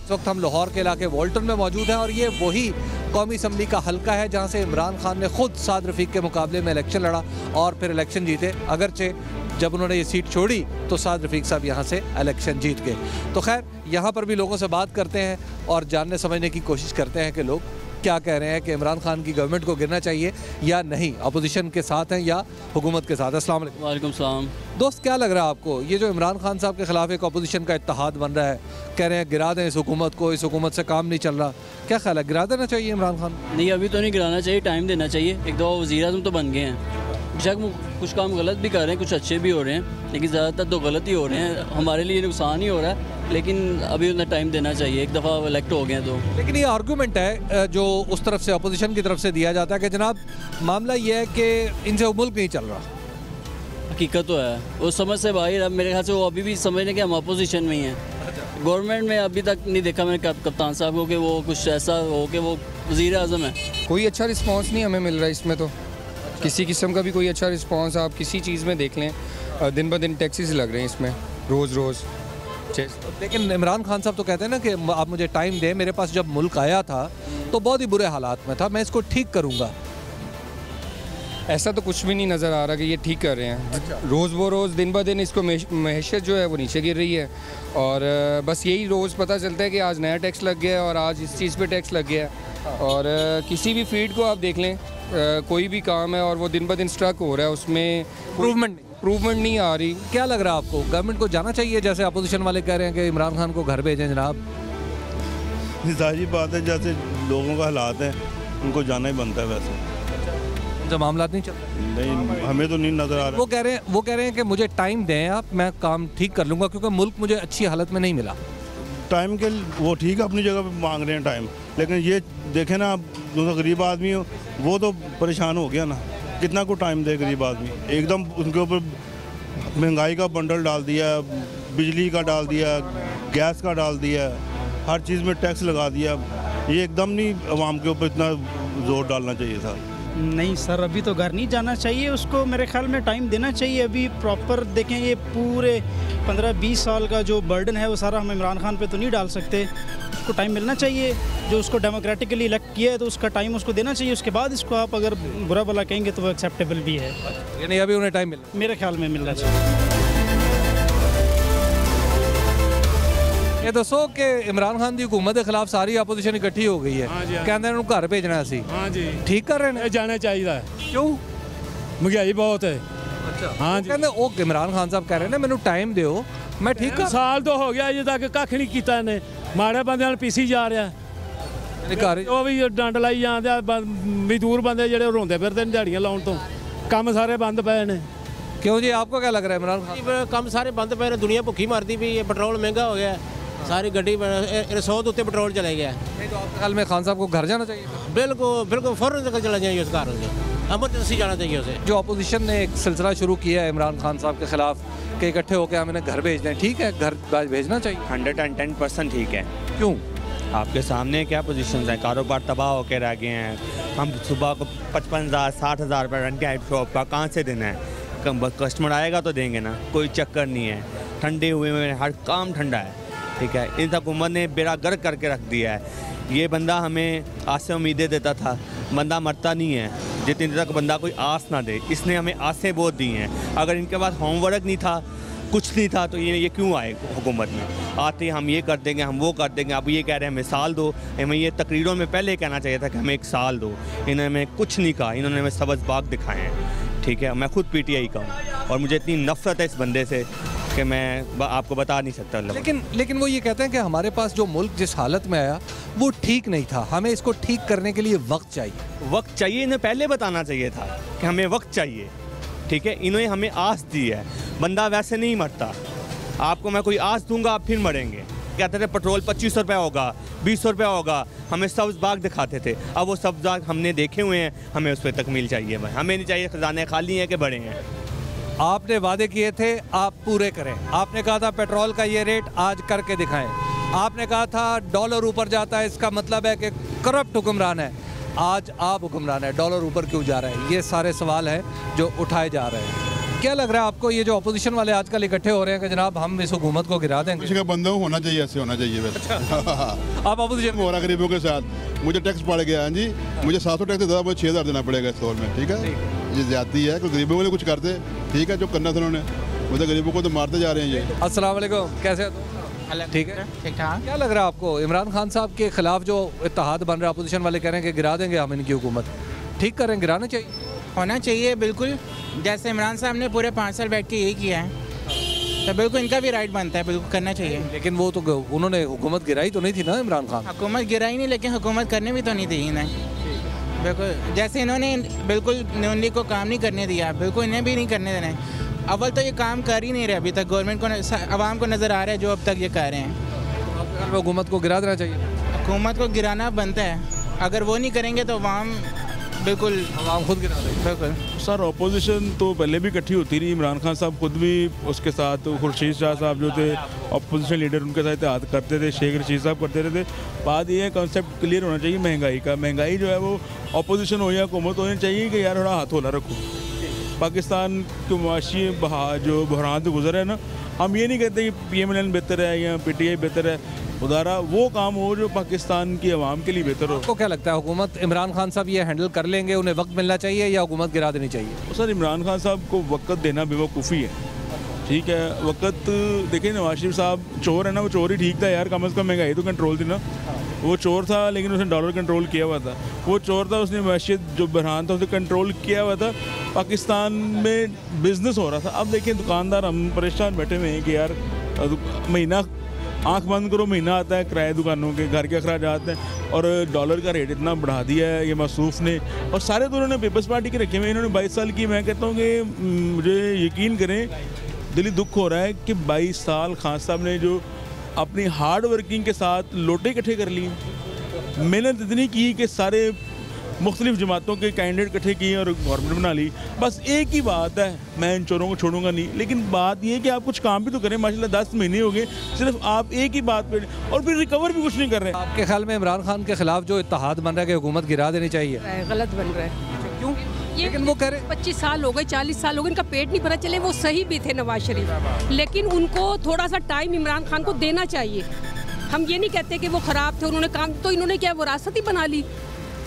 इस वक्त हम लाहौर के इलाके वॉल्टन में मौजूद हैं और ये वही कौमी असम्बली का हल्का है जहाँ से इमरान खान ने खुद साद रफ़ीक के मुकाबले में इलेक्शन लड़ा और फिर इलेक्शन जीते। अगरचे जब उन्होंने ये सीट छोड़ी तो साद रफ़ीक साहब यहाँ से इलेक्शन जीत गए। तो खैर, यहाँ पर भी लोगों से बात करते हैं और जानने समझने की कोशिश करते हैं कि लोग क्या कह रहे हैं कि इमरान खान की गवर्नमेंट को गिरना चाहिए या नहीं, अपोजिशन के साथ हैं या हुकूमत के साथ। अस्सलाम वालेकुम। वालेकुम सलाम। दोस्त, क्या लग रहा है आपको, ये जो इमरान खान साहब के खिलाफ एक अपोजिशन का इत्तेहाद बन रहा है, कह रहे हैं गिरा दें इस हुकूमत को, इस हुकूमत से काम नहीं चल रहा, क्या ख्याल है, गिरा देना चाहिए इमरान खान? नहीं, अभी तो नहीं गिराना चाहिए, टाइम देना चाहिए। एक दफ़ा वज़ीर आज़म तो बन गए हैं, बेशक कुछ काम गलत भी कर रहे हैं, कुछ अच्छे भी हो रहे हैं, लेकिन ज़्यादातर तो गलत ही हो रहे हैं, हमारे लिए नुकसान ही हो रहा है। लेकिन अभी उन्हें टाइम देना चाहिए, एक दफ़ा इलेक्ट हो गए तो। लेकिन ये आर्गूमेंट है जो उस तरफ से अपोजिशन की तरफ से दिया जाता है कि जनाब मामला ये है कि इनसे मुल्क नहीं चल रहा। हकीकत तो है, वो समझ से बाहर। अब मेरे ख्याल से वो अभी भी समझने कि हम अपोजिशन में ही हैं। गवर्नमेंट में अभी तक नहीं देखा मैंने कप्तान साहब को कि वो कुछ ऐसा हो कि वो वज़ीर आज़म है। कोई अच्छा रिस्पांस नहीं हमें मिल रहा है इसमें, तो किसी किस्म का भी कोई अच्छा रिस्पांस आप किसी चीज़ में देख लें, दिन ब दिन टैक्सेस लग रहे हैं इसमें रोज़। लेकिन इमरान खान साहब तो कहते हैं ना कि आप मुझे टाइम दें, मेरे पास जब मुल्क आया था तो बहुत ही बुरे हालात में था, मैं इसको ठीक करूँगा। ऐसा तो कुछ भी नहीं नज़र आ रहा कि ये ठीक कर रहे हैं। अच्छा। रोज़ दिन ब दिन इसको महशत जो है वो नीचे गिर रही है और बस यही रोज़ पता चलता है कि आज नया टैक्स लग गया है और आज इस चीज़ पे टैक्स लग गया है। और किसी भी फील्ड को आप देख लें, कोई भी काम है और वो दिन ब दिन स्ट्रक हो रहा है, उसमें इम्प्रूवमेंट नहीं आ रही। क्या लग रहा है आपको, गवर्नमेंट को जाना चाहिए जैसे अपोजिशन वाले कह रहे हैं कि इमरान खान को घर भेजें जनाब? जाहिर बात है, जैसे लोगों का हालात हैं उनको जाना ही बनता है। वैसे जब मामला नहीं चल रहा, नहीं हमें तो नहीं नज़र आ रहा। वो कह रहे हैं कि मुझे टाइम दें आप, मैं काम ठीक कर लूँगा क्योंकि मुल्क मुझे अच्छी हालत में नहीं मिला। टाइम के वो ठीक है, अपनी जगह पे मांग रहे हैं टाइम, लेकिन ये देखें ना, जो गरीब आदमी हो वो तो परेशान हो गया ना, कितना को टाइम दे गरीब आदमी। एकदम उनके ऊपर महंगाई का बंडल डाल दिया, बिजली का डाल दिया, गैस का डाल दिया, हर चीज़ में टैक्स लगा दिया। ये एकदम नहीं आवाम के ऊपर इतना जोर डालना चाहिए था। नहीं सर, अभी तो घर नहीं जाना चाहिए उसको, मेरे ख्याल में टाइम देना चाहिए। अभी प्रॉपर देखें, ये पूरे 15-20 साल का जो बर्डन है वो सारा हम इमरान खान पे तो नहीं डाल सकते। उसको टाइम मिलना चाहिए, जो उसको डेमोक्रेटिकली इलेक्ट किया है तो उसका टाइम उसको देना चाहिए। उसके बाद इसको आप अगर बुरा भला कहेंगे तो वो एक्सेप्टेबल भी है। यानी अभी उन्हें टाइम मिलना, मेरे ख्याल में मिलना चाहिए। ये दसो कि इमरान खान की हुकूमत के खिलाफ सारी अपोजिशन इकट्ठी हो गई है, कहते हैं घर भेजना सी। हाँ जी, ठीक कर रहे हैं, जाना चाहिए। क्यों? महंगाई बहुत है। अच्छा, हाँ जी, कहते वो इमरान खान साहब कह रहे हैं मैंने टाइम दो, मैं ठीक कर। साल तो हो गया अजे तक कख नहीं किया इन्हें, माड़े बंदे नाल पीसी जा रहा, वो भी डंड लाई जाते, मजदूर बंदे ਜਿਹੜੇ रोंदे फिरते दिहाड़ियां लाउण तो, काम सारे बंद पे ने। क्यों जी, आपको क्या लग रहा है इमरान खान? काम सारे बंद पे, दुनिया भुखी मरती पई, पेट्रोल महंगा हो गया, सारी गड्डी 100 के उत्ते पेट्रोल चले गया। नहीं तो आपके ख्याल में खान साहब को घर जाना चाहिए? बिल्कुल बिल्कुल, फौरन तक चला जाइए उस घर से, एमरजेंसी जाना चाहिए उसे। जो अपोजिशन ने एक सिलसिला शुरू किया है इमरान खान साहब के खिलाफ कि इकट्ठे होकर हमें घर भेजना है, ठीक है, घर भेजना चाहिए। 110% ठीक है। क्यों? आपके सामने क्या पोजीशंस हैं, कारोबार तबाह होकर रह गए हैं। हम सुबह को 55,000-60,000 रुपये रेंट के शॉप का कहाँ से देना है? कस्टमर आएगा तो देंगे ना, कोई चक्कर नहीं है। ठंडे हुए में हर काम ठंडा है, ठीक है। इन हुकूमत ने बेड़ा गर्क करके रख दिया है। ये बंदा हमें आज से उम्मीदें देता था, बंदा मरता नहीं है जितनी देर तक बंदा कोई आस ना दे। इसने हमें आसें बहुत दी हैं। अगर इनके पास होमवर्क नहीं था, कुछ नहीं था, तो ये क्यों आए हुकूमत में? आते हम ये कर देंगे, हम वो कर देंगे। अब ये कह रहे हैं हमें साल दो। हमें ये तकरीरों में पहले कहना चाहिए था कि हमें 1 साल दो। इन्होंने हमें कुछ नहीं कहा, इन्होंने हमें सब्ज़ बाग दिखाए हैं, ठीक है। मैं खुद PTI का हूँ और मुझे इतनी नफ़रत है इस बंदे से कि मैं आपको बता नहीं सकता। लेकिन वो ये कहते हैं कि हमारे पास जो मुल्क जिस हालत में आया वो ठीक नहीं था, हमें इसको ठीक करने के लिए वक्त चाहिए। वक्त चाहिए, इन्हें पहले बताना चाहिए था कि हमें वक्त चाहिए, ठीक है। इन्होंने हमें आस दी है, बंदा वैसे नहीं मरता। आपको मैं कोई आस दूंगा, आप फिर मरेंगे। कहते थे पेट्रोल 2500 रुपये होगा, 200 रुपये होगा, हमें सब्ज़ बाग दिखाते थे। अब वो सब्ज़ बाग हमने देखे हुए हैं, हमें उस पर तकमील चाहिए भाई। हमें नहीं चाहिए खजाने खाली हैं कि बड़े हैं। आपने वादे किए थे, आप पूरे करें। आपने कहा था पेट्रोल का ये रेट आज करके दिखाएं। आपने कहा था डॉलर ऊपर जाता है, इसका मतलब है कि करप्ट हुक्मरान है। आज आप हुक्मरान है, डॉलर ऊपर क्यों जा रहा है? ये सारे सवाल हैं जो उठाए जा रहे हैं। क्या लग रहा है आपको, ये जो अपोजिशन वाले आजकल इकट्ठे हो रहे हैं कि जनाब हम इस हुकूमत को गिरा देंगे? किसी का बंदा होना चाहिए, ऐसे होना चाहिए। आप अपोजिशन हो रहा गरीबों के साथ, मुझे टैक्स पड़ गया। हाँ जी, मुझे 700 टैक्स ज़्यादा, मुझे 6,000 देना पड़ेगा इस दौर में, ठीक है। ये ज्यादती है, कोई गरीबों को कुछ करते, ठीक है, जो करना था उन्होंने, मतलब गरीबों को तो मारते जा रहे हैं ये। अस्सलाम वालेकुम, कैसे? ठीक है, ठीक ठाक। क्या लग रहा है आपको, इमरान खान साहब के खिलाफ जो इत्तेहाद बन रहा है, अपोजिशन वाले कह रहे हैं कि गिरा देंगे हम इनकी हुकूमत, ठीक करें, गिराना चाहिए? होना चाहिए बिल्कुल। जैसे इमरान साहब ने पूरे 5 साल बैठ के यही किया है, तो बिल्कुल इनका भी राइट बनता है, बिल्कुल करना चाहिए। लेकिन वो तो उन्होंने हुकूमत गिराई तो नहीं थी ना इमरान खान? हुकूमत गिराई नहीं, लेकिन हुकूमत करने भी तो नहीं दी इन्हें। बिल्कुल जैसे इन्होंने बिल्कुल नून लीग को काम नहीं करने दिया, बिल्कुल इन्हें भी नहीं करने देना। अव्वल तो ये काम कर ही नहीं रहे अभी तक, गवर्नमेंट को, आवाम को नज़र आ रहा है जो अब तक ये कर रहे हैं। हुकूमत को गिरा देना चाहिए? हुकूमत को गिराना बनता है, अगर वो नहीं करेंगे तो आवाम बिल्कुल खुद गिरा देंगे। बिल्कुल सर, अपोजिशन तो पहले भी इकट्ठी होती रही। इमरान खान साहब खुद भी, उसके साथ खुर्शीद शाह साहब जो थे अपोजिशन लीडर, उनके साथ इत्तेहाद करते थे, शेख रशीद साहब करते रहते। बात ये है, कॉन्सेप्ट क्लियर होना चाहिए महंगाई का। महंगाई जो है वो अपोजिशन हो या हुकूमत होनी चाहिए कि यार थोड़ा हाथ होला रखो। पाकिस्तान के मुआशी जो बहरान से गुजर है ना, हम ये नहीं कहते कि PMLN बेहतर है या PTI बेहतर है, उदारा वो काम हो जो पाकिस्तान की आवाम के लिए बेहतर हो। आपको क्या लगता है, हुकूमत इमरान खान साहब ये हैंडल कर लेंगे, उन्हें वक्त मिलना चाहिए या हुकूमत गिरा देनी चाहिए? तो सर, इमरान खान साहब को वक्त देना बेवकूफ़ी है, ठीक है। वक्त देखिए, नवाज शरीफ साहब चोर है ना, वो चोर ही ठीक था यार, कम से कम महंगाई तो कंट्रोल थी ना। वो चोर था लेकिन उसने डॉलर कंट्रोल किया हुआ था। वो चोर था, उसने मैशियत जो बहरान था उसे कंट्रोल किया हुआ था। पाकिस्तान में बिजनेस हो रहा था। अब देखिए, दुकानदार हम परेशान बैठे हुए हैं कि यार महीना आंख बंद करो, महीना आता है किराए दुकानों के, घर के अखराजात हैं, और डॉलर का रेट इतना बढ़ा दिया है ये मसूफ ने। और सारे तो उन्होंने पीपल्स पार्टी के रखे हुए, इन्होंने 22 साल की। मैं कहता हूँ कि मुझे यकीन करें, दिली दुख हो रहा है कि 22 साल खान साहब ने जो अपनी हार्ड वर्किंग के साथ लोटे इकट्ठे कर लिए, मेहनत इतनी की कि सारे मुख्तलिफ जमातों के कैंडिडेट इकट्ठे किए और गवर्नमेंट बना ली। बस एक ही बात है, मैं इन चोरों को छोड़ूंगा नहीं, लेकिन बात ये कि आप कुछ काम भी तो करें। माशाल्लाह 10 महीने हो गए, सिर्फ आप एक ही बात पे और फिर रिकवर भी कुछ नहीं कर रहे। आपके ख्याल में इमरान खान के खिलाफ जो इत्तेहाद बन रहा है कि हुकूमत गिरा देनी चाहिए, गलत बन रहा है। क्यों? लेकिन वो कह रहे 25 साल हो गए, 40 साल हो गए, इनका पेट नहीं भरा। चले वो सही भी थे नवाज शरीफ, लेकिन उनको थोड़ा सा टाइम इमरान खान को देना चाहिए। हम ये नहीं कहते कि वो ख़राब थे, उन्होंने काम तो इन्होंने क्या विरासत ही बना ली।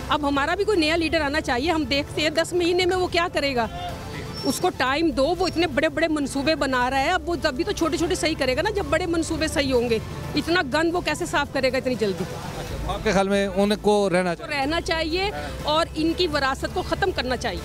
अब हमारा भी कोई नया लीडर आना चाहिए। हम देखते हैं 10 महीने में वो क्या करेगा, उसको टाइम दो। वो इतने बड़े बड़े मंसूबे बना रहा है, अब वो तभी तो छोटे छोटे सही करेगा ना, जब बड़े मंसूबे सही होंगे। इतना गंद वो कैसे साफ करेगा इतनी जल्दी? आपके ख्याल में उनको रहना चाहिए और इनकी विरासत को ख़त्म करना चाहिए।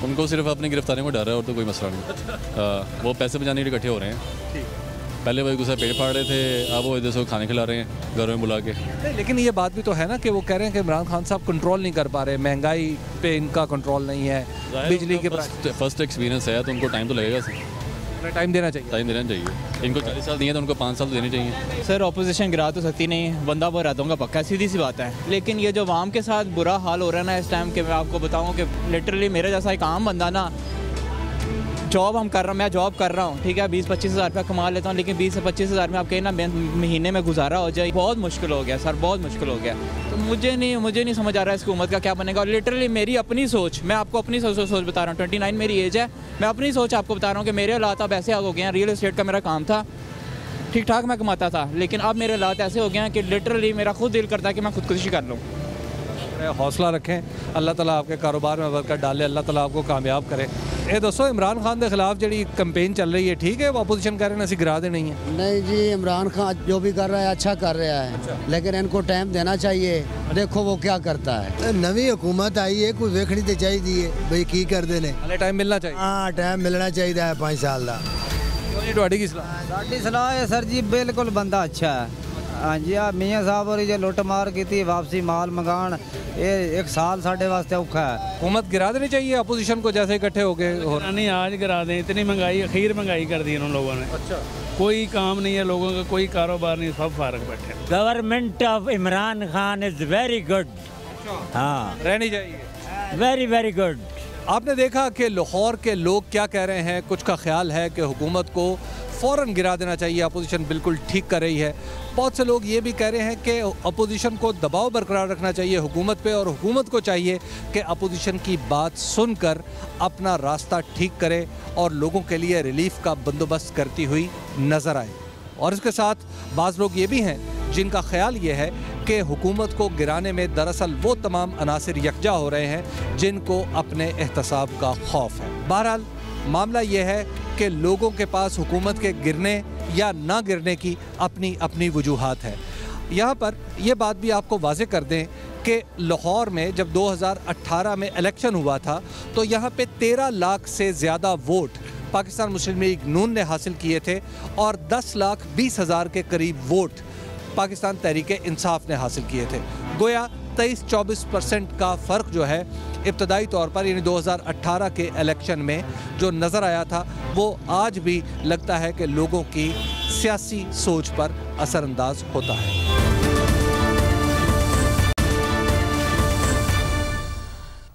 उनको सिर्फ अपनी गिरफ्तारी में डर है और तो कोई मसला नहीं। वो पैसे बचाने के लिए इकट्ठे हो रहे हैं। पहले वही गुस्सा पेट फाड़ रहे थे, अब वो इधर से खाने खिला रहे हैं घरों में बुला के। लेकिन ये बात भी तो है ना कि वो कह रहे हैं कि इमरान खान साहब कंट्रोल नहीं कर पा रहे, महंगाई पे इनका कंट्रोल नहीं है, बिजली के फर्स्ट एक्सपीरियंस है तो उनको टाइम तो लगेगा। टाइम देना चाहिए, टाइम देना चाहिए। इनको 40 साल दिए तो उनको 5 साल तो देने चाहिए। सर ऑपोजिशन गिरा तो सकती नहीं, बंदा वो रहता हूँ पक्का, सीधी सी बात है। लेकिन ये जो आवाम के साथ बुरा हाल हो रहा है ना इस टाइम के, मैं आपको बताऊँ कि लिटरली मेरे जैसा एक आम बंदा ना, मैं जॉब कर रहा हूँ, ठीक है, 20-25 हज़ार रुपया कमा लेता हूँ, लेकिन 20 से 25 हज़ार में आप कहें ना महीने में गुजारा हो जाए, बहुत मुश्किल हो गया सर, बहुत मुश्किल हो गया। तो मुझे नहीं समझ आ रहा है इस हुकूमत का क्या बनेगा। और लिटरली मेरी अपनी सोच, मैं आपको अपनी सोच बता रहा हूँ, 29 मेरी एज है, मैं अपनी सोच आपको बता रहा हूँ कि मेरे हालात अब ऐसे हो गए हैं। रियल एस्टेट का मेरा काम था, ठीक ठाक मैं कमाता था, लेकिन अब मेरे हालात ऐसे हो गए हैं कि लिटरली मेरा खुद दिल करता है कि मैं खुदकुशी कर लूँ। हौसला रखें, अल्लाह ताला आपके कारोबार में बरकत डाले, अल्लाह ताला आपको कामयाब करे। ये दोस्तों इमरान खान के खिलाफ जी कैंपेन चल रही है, ठीक है, अपोजिशन कह रहे हैं गिरा दे नहीं है। नहीं जी, इमरान खान जो भी कर रहा है अच्छा कर रहा है, लेकिन इनको टाइम देना चाहिए। देखो वो क्या करता है। नवी हुकूमत आई है, कोई देखनी तो चाहिए भाई की कर देने, टाइम मिलना चाहिए। हाँ टाइम मिलना चाहिए 5 साल का। साडी सलाह है सर जी, बिल्कुल बंदा अच्छा है। हाँ जी, मियाँ साहब और जो लुट मार की थी, वापसी माल मंगान, ये 1 साल साढ़े वास्ते औखा है। हुकूमत गिरा देनी चाहिए अपोजिशन को, जैसे इकट्ठे हो गए। नहीं आज गिरा दें, इतनी महंगाई, अखीर महंगाई कर दी उन लोगों ने। अच्छा, कोई काम नहीं है लोगों का, कोई कारोबार नहीं, सब फारग बैठे। Government of Imran Khan is very good. हाँ, रहनी चाहिए, वेरी वेरी गुड। आपने देखा कि लाहौर के लोग क्या कह रहे हैं। कुछ का ख्याल है कि हुकूमत को फ़ौरन गिरा देना चाहिए, अपोजिशन बिल्कुल ठीक कर रही है। बहुत से लोग ये भी कह रहे हैं कि अपोजिशन को दबाव बरकरार रखना चाहिए हुकूमत पे, और हुकूमत को चाहिए कि अपोजिशन की बात सुनकर अपना रास्ता ठीक करे और लोगों के लिए रिलीफ का बंदोबस्त करती हुई नज़र आए। और इसके साथ बाज़ लोग ये भी हैं जिनका ख्याल ये है कि हुकूमत को गिराने में दरअसल वो तमाम अनासिर यकजा हो रहे हैं जिनको अपने एहतसाब का खौफ है। बहरहाल मामला ये है कि लोगों के पास हुकूमत के गिरने या ना गिरने की अपनी अपनी वजूहात है। यहाँ पर यह बात भी आपको वाज़ेह कर दें कि लाहौर में जब 2018 में इलेक्शन हुआ था तो यहाँ पे 13 लाख से ज़्यादा वोट पाकिस्तान मुस्लिम लीग नून ने हासिल किए थे और 10,20,000 के करीब वोट पाकिस्तान तहरीक इंसाफ ने हासिल किए थे। गोया 23-24% का फ़र्क जो है इब्तदाई तौर पर, यानी 2018 के इलेक्शन में जो नज़र आया था, वो आज भी लगता है कि लोगों की सियासी सोच पर असरअंदाज होता है।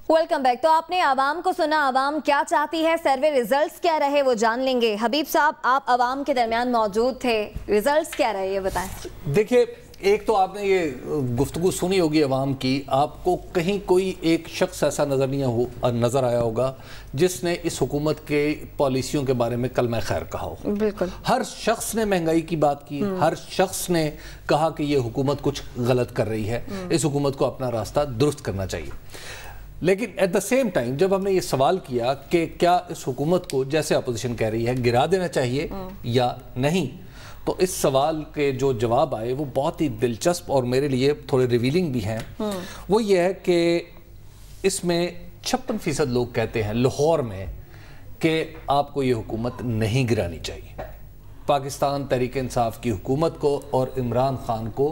Welcome back. तो आपने आवाम को सुना, आवाम क्या चाहती है, सर्वे रिजल्ट्स क्या रहे वो जान लेंगे। हबीब साहब, आप आवाम के दरमियान मौजूद थे, रिजल्ट्स क्या रहे ये बताएं। देखिए, एक तो आपने ये गुफ्तगू सुनी होगी अवाम की, आपको कहीं कोई एक शख्स ऐसा नज़र आया होगा जिसने इस हुकूमत के पॉलिसियों के बारे में कलमा खैर कहा हो। बिल्कुल, हर शख्स ने महंगाई की बात की, हर शख्स ने कहा कि ये हुकूमत कुछ गलत कर रही है, इस हुकूमत को अपना रास्ता दुरुस्त करना चाहिए। लेकिन एट द सेम टाइम जब हमने ये सवाल किया कि क्या इस हुकूमत को, जैसे अपोजिशन कह रही है, गिरा देना चाहिए या नहीं, तो इस सवाल के जो जवाब आए वो बहुत ही दिलचस्प और मेरे लिए थोड़े रिवीलिंग भी हैं। वो ये है कि इसमें 56% लोग कहते हैं लाहौर में कि आपको ये हुकूमत नहीं गिरानी चाहिए। पाकिस्तान तहरीक इंसाफ की हुकूमत को और इमरान खान को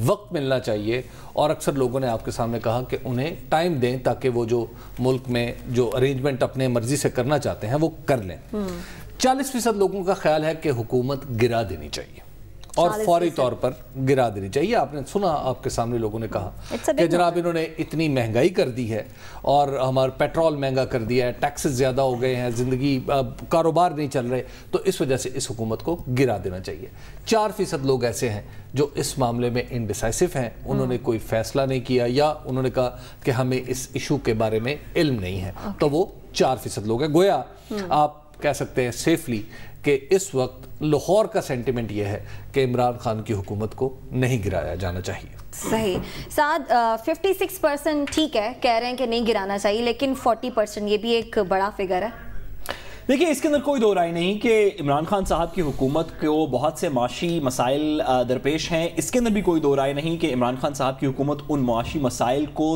वक्त मिलना चाहिए, और अक्सर लोगों ने आपके सामने कहा कि उन्हें टाइम दें ताकि वो जो मुल्क में जो अरेंजमेंट अपने मर्जी से करना चाहते हैं वो कर लें। 40% लोगों का ख्याल है कि हुकूमत गिरा देनी चाहिए, और फौरी तौर पर गिरा देनी चाहिए। आपने सुना, आपके सामने लोगों ने कहा कि जनाब इन्होंने इतनी महंगाई कर दी है और हमारा पेट्रोल महंगा कर दिया है, टैक्सेस ज़्यादा हो गए हैं, ज़िंदगी कारोबार नहीं चल रहे, तो इस वजह से इस हुकूमत को गिरा देना चाहिए। 4% लोग ऐसे हैं जो इस मामले में इनडिसाइसिव हैं, उन्होंने कोई फैसला नहीं किया या उन्होंने कहा कि हमें इस इशू के बारे में इल्म नहीं है, तो वो 4% लोग हैं। गोया आप कह सकते हैं सेफली कि इस वक्त लाहौर का सेंटिमेंट यह है कि इमरान खान की हुकूमत को नहीं गिराया जाना चाहिए। सही साद 56% ठीक है, कह रहे हैं कि नहीं गिराना चाहिए, लेकिन 40% ये भी एक बड़ा फिगर है। देखिए, इसके अंदर कोई दो राय नहीं कि इमरान खान साहब की हुकूमत को बहुत से माशी मसाइल दरपेश हैं। इसके अंदर भी कोई दो राय नहीं कि इमरान खान साहब की हुकूमत उन माशी मसाइल को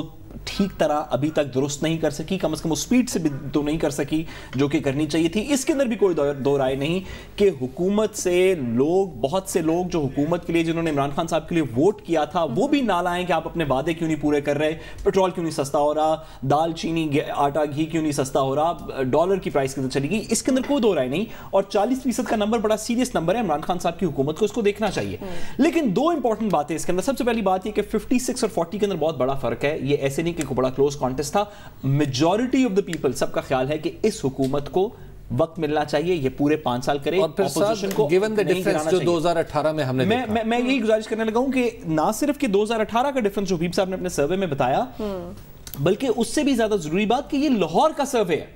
ठीक तरह अभी तक दुरुस्त नहीं कर सकी, कम से कम उस स्पीड से भी तो नहीं कर सकी जो कि करनी चाहिए थी। इसके अंदर भी कोई दो राय नहीं कि हुकूमत से लोग, बहुत से लोग जो हुकूमत के लिए, जिन्होंने इमरान खान साहब के लिए वोट किया था, वो भी नाल आए कि आप अपने वादे क्यों नहीं पूरे कर रहे, पेट्रोल क्यों नहीं सस्ता हो रहा, दाल चीनी आटा घी क्यों नहीं सस्ता हो रहा, डॉलर की प्राइस कितनी चली गई। इसके अंदर कोई दो राय नहीं, और 40% का नंबर बड़ा सीरियस नंबर है इमरान खान साहब की हुकूमत को, इसको देखना चाहिए। लेकिन दो इंपॉर्टेंट बातें इसके अंदर। सबसे पहली बात यह कि 56 और 40 के अंदर बहुत बड़ा फर्क है। ये ऐसे नहीं कि कोई बड़ा क्लोज कॉन्टेस्ट था। मेजॉरिटी ऑफ द पीपल, सबका ख्याल है कि इस हुकूमत को वक्त मिलना चाहिए, ये पूरे 5 साल करे, और फिर को गिवन द डिफरेंस जो 2018 में हमने मैं यही गुजारिश करने लगा हूं कि ना सिर्फ कि 2018 का डिफरेंस जो हबीब साहब ने अपने सर्वे में बताया, बल्कि उससे भी ज्यादा जरूरी बात कि ये लाहौर का सर्वे है।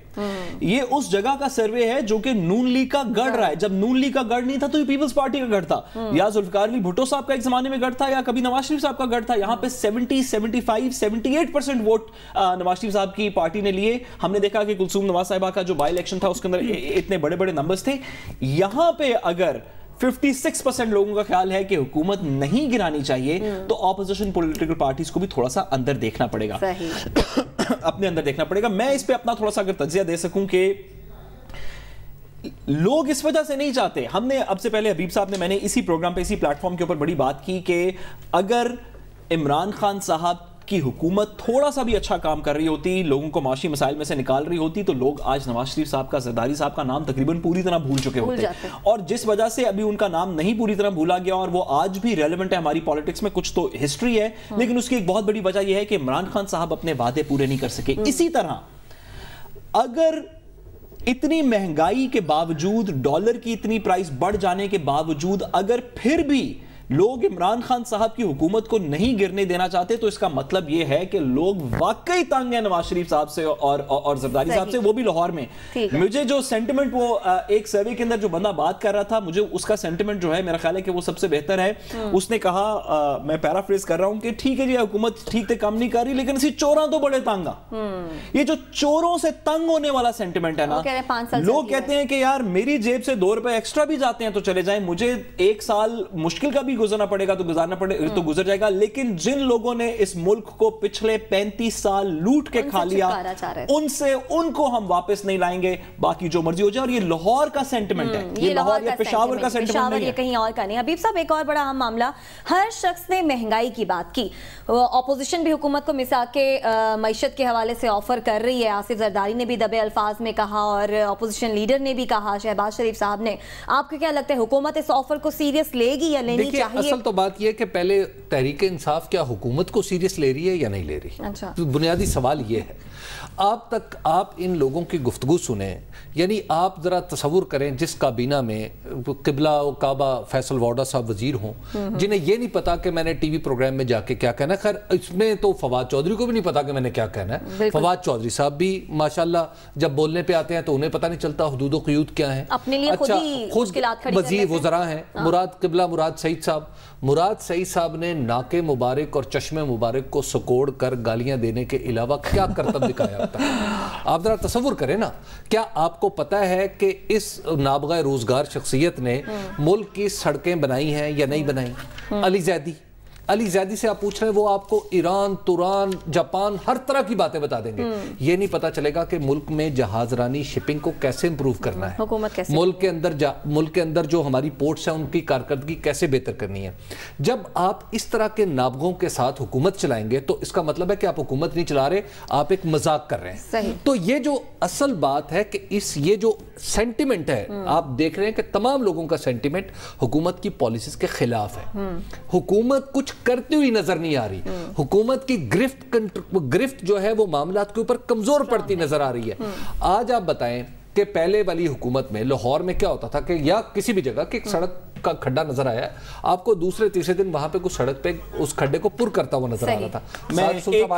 ये उस जगह का सर्वे है जो कि नून लीग का गढ़ रहा है। जब नून लीग का गढ़ नहीं था तो ये पीपल्स पार्टी का गढ़ था, या जुल्फिकार अली भुट्टो साहब का एक जमाने में गढ़ था, या कभी नवाज शरीफ साहब का गढ़ था। यहाँ पे 70, 75, 78% वोट नवाज शरीफ साहब की पार्टी ने लिए। हमने देखा कि कुलसूम नवाज साहिबा का जो बाई इलेक्शन था उसके अंदर इतने बड़े बड़े नंबर्स थे। यहां पे अगर 56% लोगों का ख्याल है कि हुकूमत नहीं गिरानी चाहिए, तो ऑपोजिशन पॉलिटिकल पार्टीज को भी थोड़ा सा अंदर देखना पड़ेगा, अपने अंदर देखना पड़ेगा। मैं इस पे अपना थोड़ा सा अगर तज्जिया दे सकूं कि लोग इस वजह से नहीं चाहते, हमने अब से पहले हबीब साहब ने, मैंने इसी प्रोग्राम पे, इसी प्लेटफॉर्म के ऊपर बड़ी बात की कि अगर इमरान खान साहब की हुकूमत थोड़ा सा भी अच्छा काम कर रही होती, लोगों को माशी मसाइल में से निकाल रही होती, तो लोग आज नवाज शरीफ साहब का, जरदारी साहब का नाम तकरीबन पूरी तरह भूल चुके होते। और जिस वजह से अभी उनका नाम नहीं पूरी तरह भूला गया और वो आज भी रेलेवेंट है हमारी पॉलिटिक्स में, कुछ तो हिस्ट्री है, लेकिन उसकी एक बहुत बड़ी वजह यह है कि इमरान खान साहब अपने वादे पूरे नहीं कर सके। इसी तरह अगर इतनी महंगाई के बावजूद, डॉलर की इतनी प्राइस बढ़ जाने के बावजूद, अगर फिर भी लोग इमरान खान साहब की हुकूमत को नहीं गिरने देना चाहते, तो इसका मतलब यह है कि लोग वाकई तंग हैं नवाज शरीफ साहब से और जरदारी साहब से, वो भी लाहौर में। मुझे जो सेंटिमेंट, वो एक सर्वे के अंदर जो बंदा बात कर रहा था, मुझे उसका सेंटिमेंट जो है, मेरा ख्याल है कि वो सबसे बेहतर है। उसने कहा, मैं पैराफ्रेज कर रहा हूं, कि ठीक है जी, हुकूमत ठीक से काम नहीं कर रही, लेकिन इसी चोरों तो बड़े तंग। ये जो चोरों से तंग होने वाला सेंटिमेंट है ना, लोग कहते हैं कि यार मेरी जेब से 2 रुपए एक्स्ट्रा भी जाते हैं तो चले जाए, मुझे 1 साल मुश्किल का भी गुजरना पड़ेगा तो गुजारना पड़ेगा, तो गुजर जाएगा, लेकिन जिन लोगों ने इस मुल्क को पिछले 35 साल लूट के खा लिया, उनसे, उनको हम वापस नहीं लाएंगे, बाकी जो मर्जी हो जाए। और ये लाहौर का सेंटिमेंट है, ये लाहौर या पेशावर का सेंटिमेंट नहीं है, कहीं और का नहीं। हबीब साहब, एक और बड़ा अहम मामला, हर शख्स ने महंगाई की बात की, ऑपोजिशन भी हुकूमत को मिसा के मईशत के हवाले से ऑफर कर रही है। आसिफ जरदारी ने भी दबे अल्फाज में कहा और ऑपोजिशन लीडर ने भी कहा, शहबाज शरीफ साहब ने। आपको क्या लगता है, हुकूमत इस ऑफर को सीरियस लेगी या लेनी चाहिए? तो बात यह है कि पहले तहरीक इंसाफ क्या हुकूमत को सीरियस ले रही है या नहीं ले रही? अच्छा। तो बुनियादी सवाल यह है। आप तक आप इन लोगों की गुफ्तगू सुने, यानी आप ज़रा तसव्वुर करें जिस काबीना में किबला काबा फैसल वाडा साहब वजीर हों, जिन्हें ये नहीं पता कि मैंने टीवी प्रोग्राम में जाके क्या कहना है। खैर इसमें तो फवाद चौधरी को भी नहीं पता कि मैंने क्या कहना है। फवाद चौधरी साहब भी माशाल्लाह जब बोलने पे आते हैं तो उन्हें पता नहीं चलता हुदूद व क़यूद क्या है। अपने लिए खुद वजीर वज़रा हैं मुराद किबला मुराद सईद साहब। मुराद सईद साहब ने नाके मुबारक और चश्मे मुबारक को सकोड़ कर गालियां देने के अलावा क्या करतब दिखाया होता है? आप जरा तसव्वुर करें ना। क्या आपको पता है कि इस नाबगा रोजगार शख्सियत ने मुल्क की सड़कें बनाई हैं या नहीं बनाई? अली जैदी अली जैदी से आप पूछ रहे हैं, वो आपको ईरान, तुरान, जापान, हर तरह की बातें बता देंगे। ये नहीं पता चलेगा कि मुल्क में जहाजरानी शिपिंग को कैसे इंप्रूव करना है, हुकूमत कैसे, मुल्क के अंदर जो हमारी पोर्ट्स हैं उनकी कारकर्दगी कैसे बेहतर करनी है। जब आप इस तरह के नाबगों के साथ हुकूमत चलाएंगे तो इसका मतलब है कि आप हुकूमत नहीं चला रहे, आप एक मजाक कर रहे हैं। सही। तो ये जो असल बात है कि ये जो सेंटिमेंट है, आप देख रहे हैं कि तमाम लोगों का सेंटिमेंट हुकूमत की पॉलिसीज के खिलाफ है। हुकूमत कुछ करती हुई नजर नहीं आ रही, हुकूमत की गिरफ्त जो है वो मामलात के ऊपर कमजोर पड़ती नजर आ रही है। आज आप बताएं कि पहले वाली हुकूमत में लाहौर में क्या होता था कि या किसी भी जगह कि सड़क का खड्डा नजर आया, आपको दूसरे तीसरे दिन वहां पे कुछ सड़क पे उस खड्डे को पुर करता हुआ नजर आ रहा था। मैं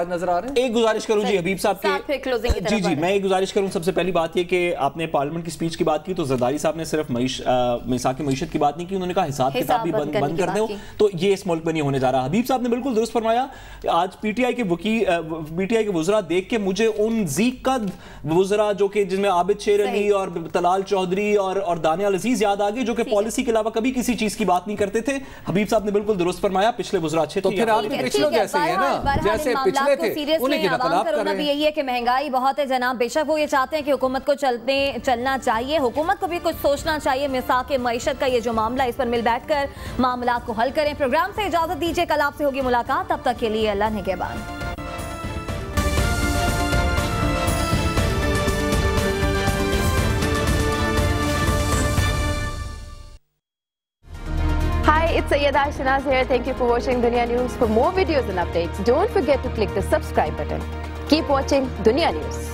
नजर आ रहे हैं। एक गुजारिश करूं जी हबीब साहब के, जी मैं एक गुजारिश करूं। सबसे पहली बात ये कि आपने पार्लियामेंट की स्पीच की बात की तो जरदारी साहब ने सिर्फ मिसाक मईशत की बात नहीं की, उन्होंने कहा हिसाब किताब भी बंद कर दो, तो ये इस मुल्क में नहीं होने जा रहा। हबीब साहब ने बिल्कुल दुरुस्त फरमाया। आज पीटीआई के वुज़रा देख के मुझे उन ज़ीक़द वुज़रा जो कि जिसमें आबिद शेर अली और तलाल चौधरी और दानियाल अजीज याद आ गए, जो कि पॉलिसी के अलावा कभी किसी चीज की बात नहीं करते थे। हबीब साहब ने बिल्कुल दुरुस्त फरमाया, पिछले वुज़रा अच्छे थे, तो फिर आप पिछले जैसे ही है ना, जैसे पिछले थे उन्हीं की नकल आप कर रहे हैं। यही है कि महंगाई बहुत है जनाब, बेशक वो ये चाहते हैं कि हुकूमत को चलना चाहिए, हुकूमत को भी कुछ सोचना चाहिए। मिसाक मईशत का ये जो मामला, इस पर मिल बैठकर मामलात को हल करें। प्रोग्राम से इजाजत दीजिए, कल आपसे होगी मुलाकात, तब तक के लिए अल्लाह निगहबान। Hi, it's Sayyeda Shanaz here. Thank you for watching Dunya News. For more videos and updates, don't forget to click the subscribe button. Keep watching Dunya News.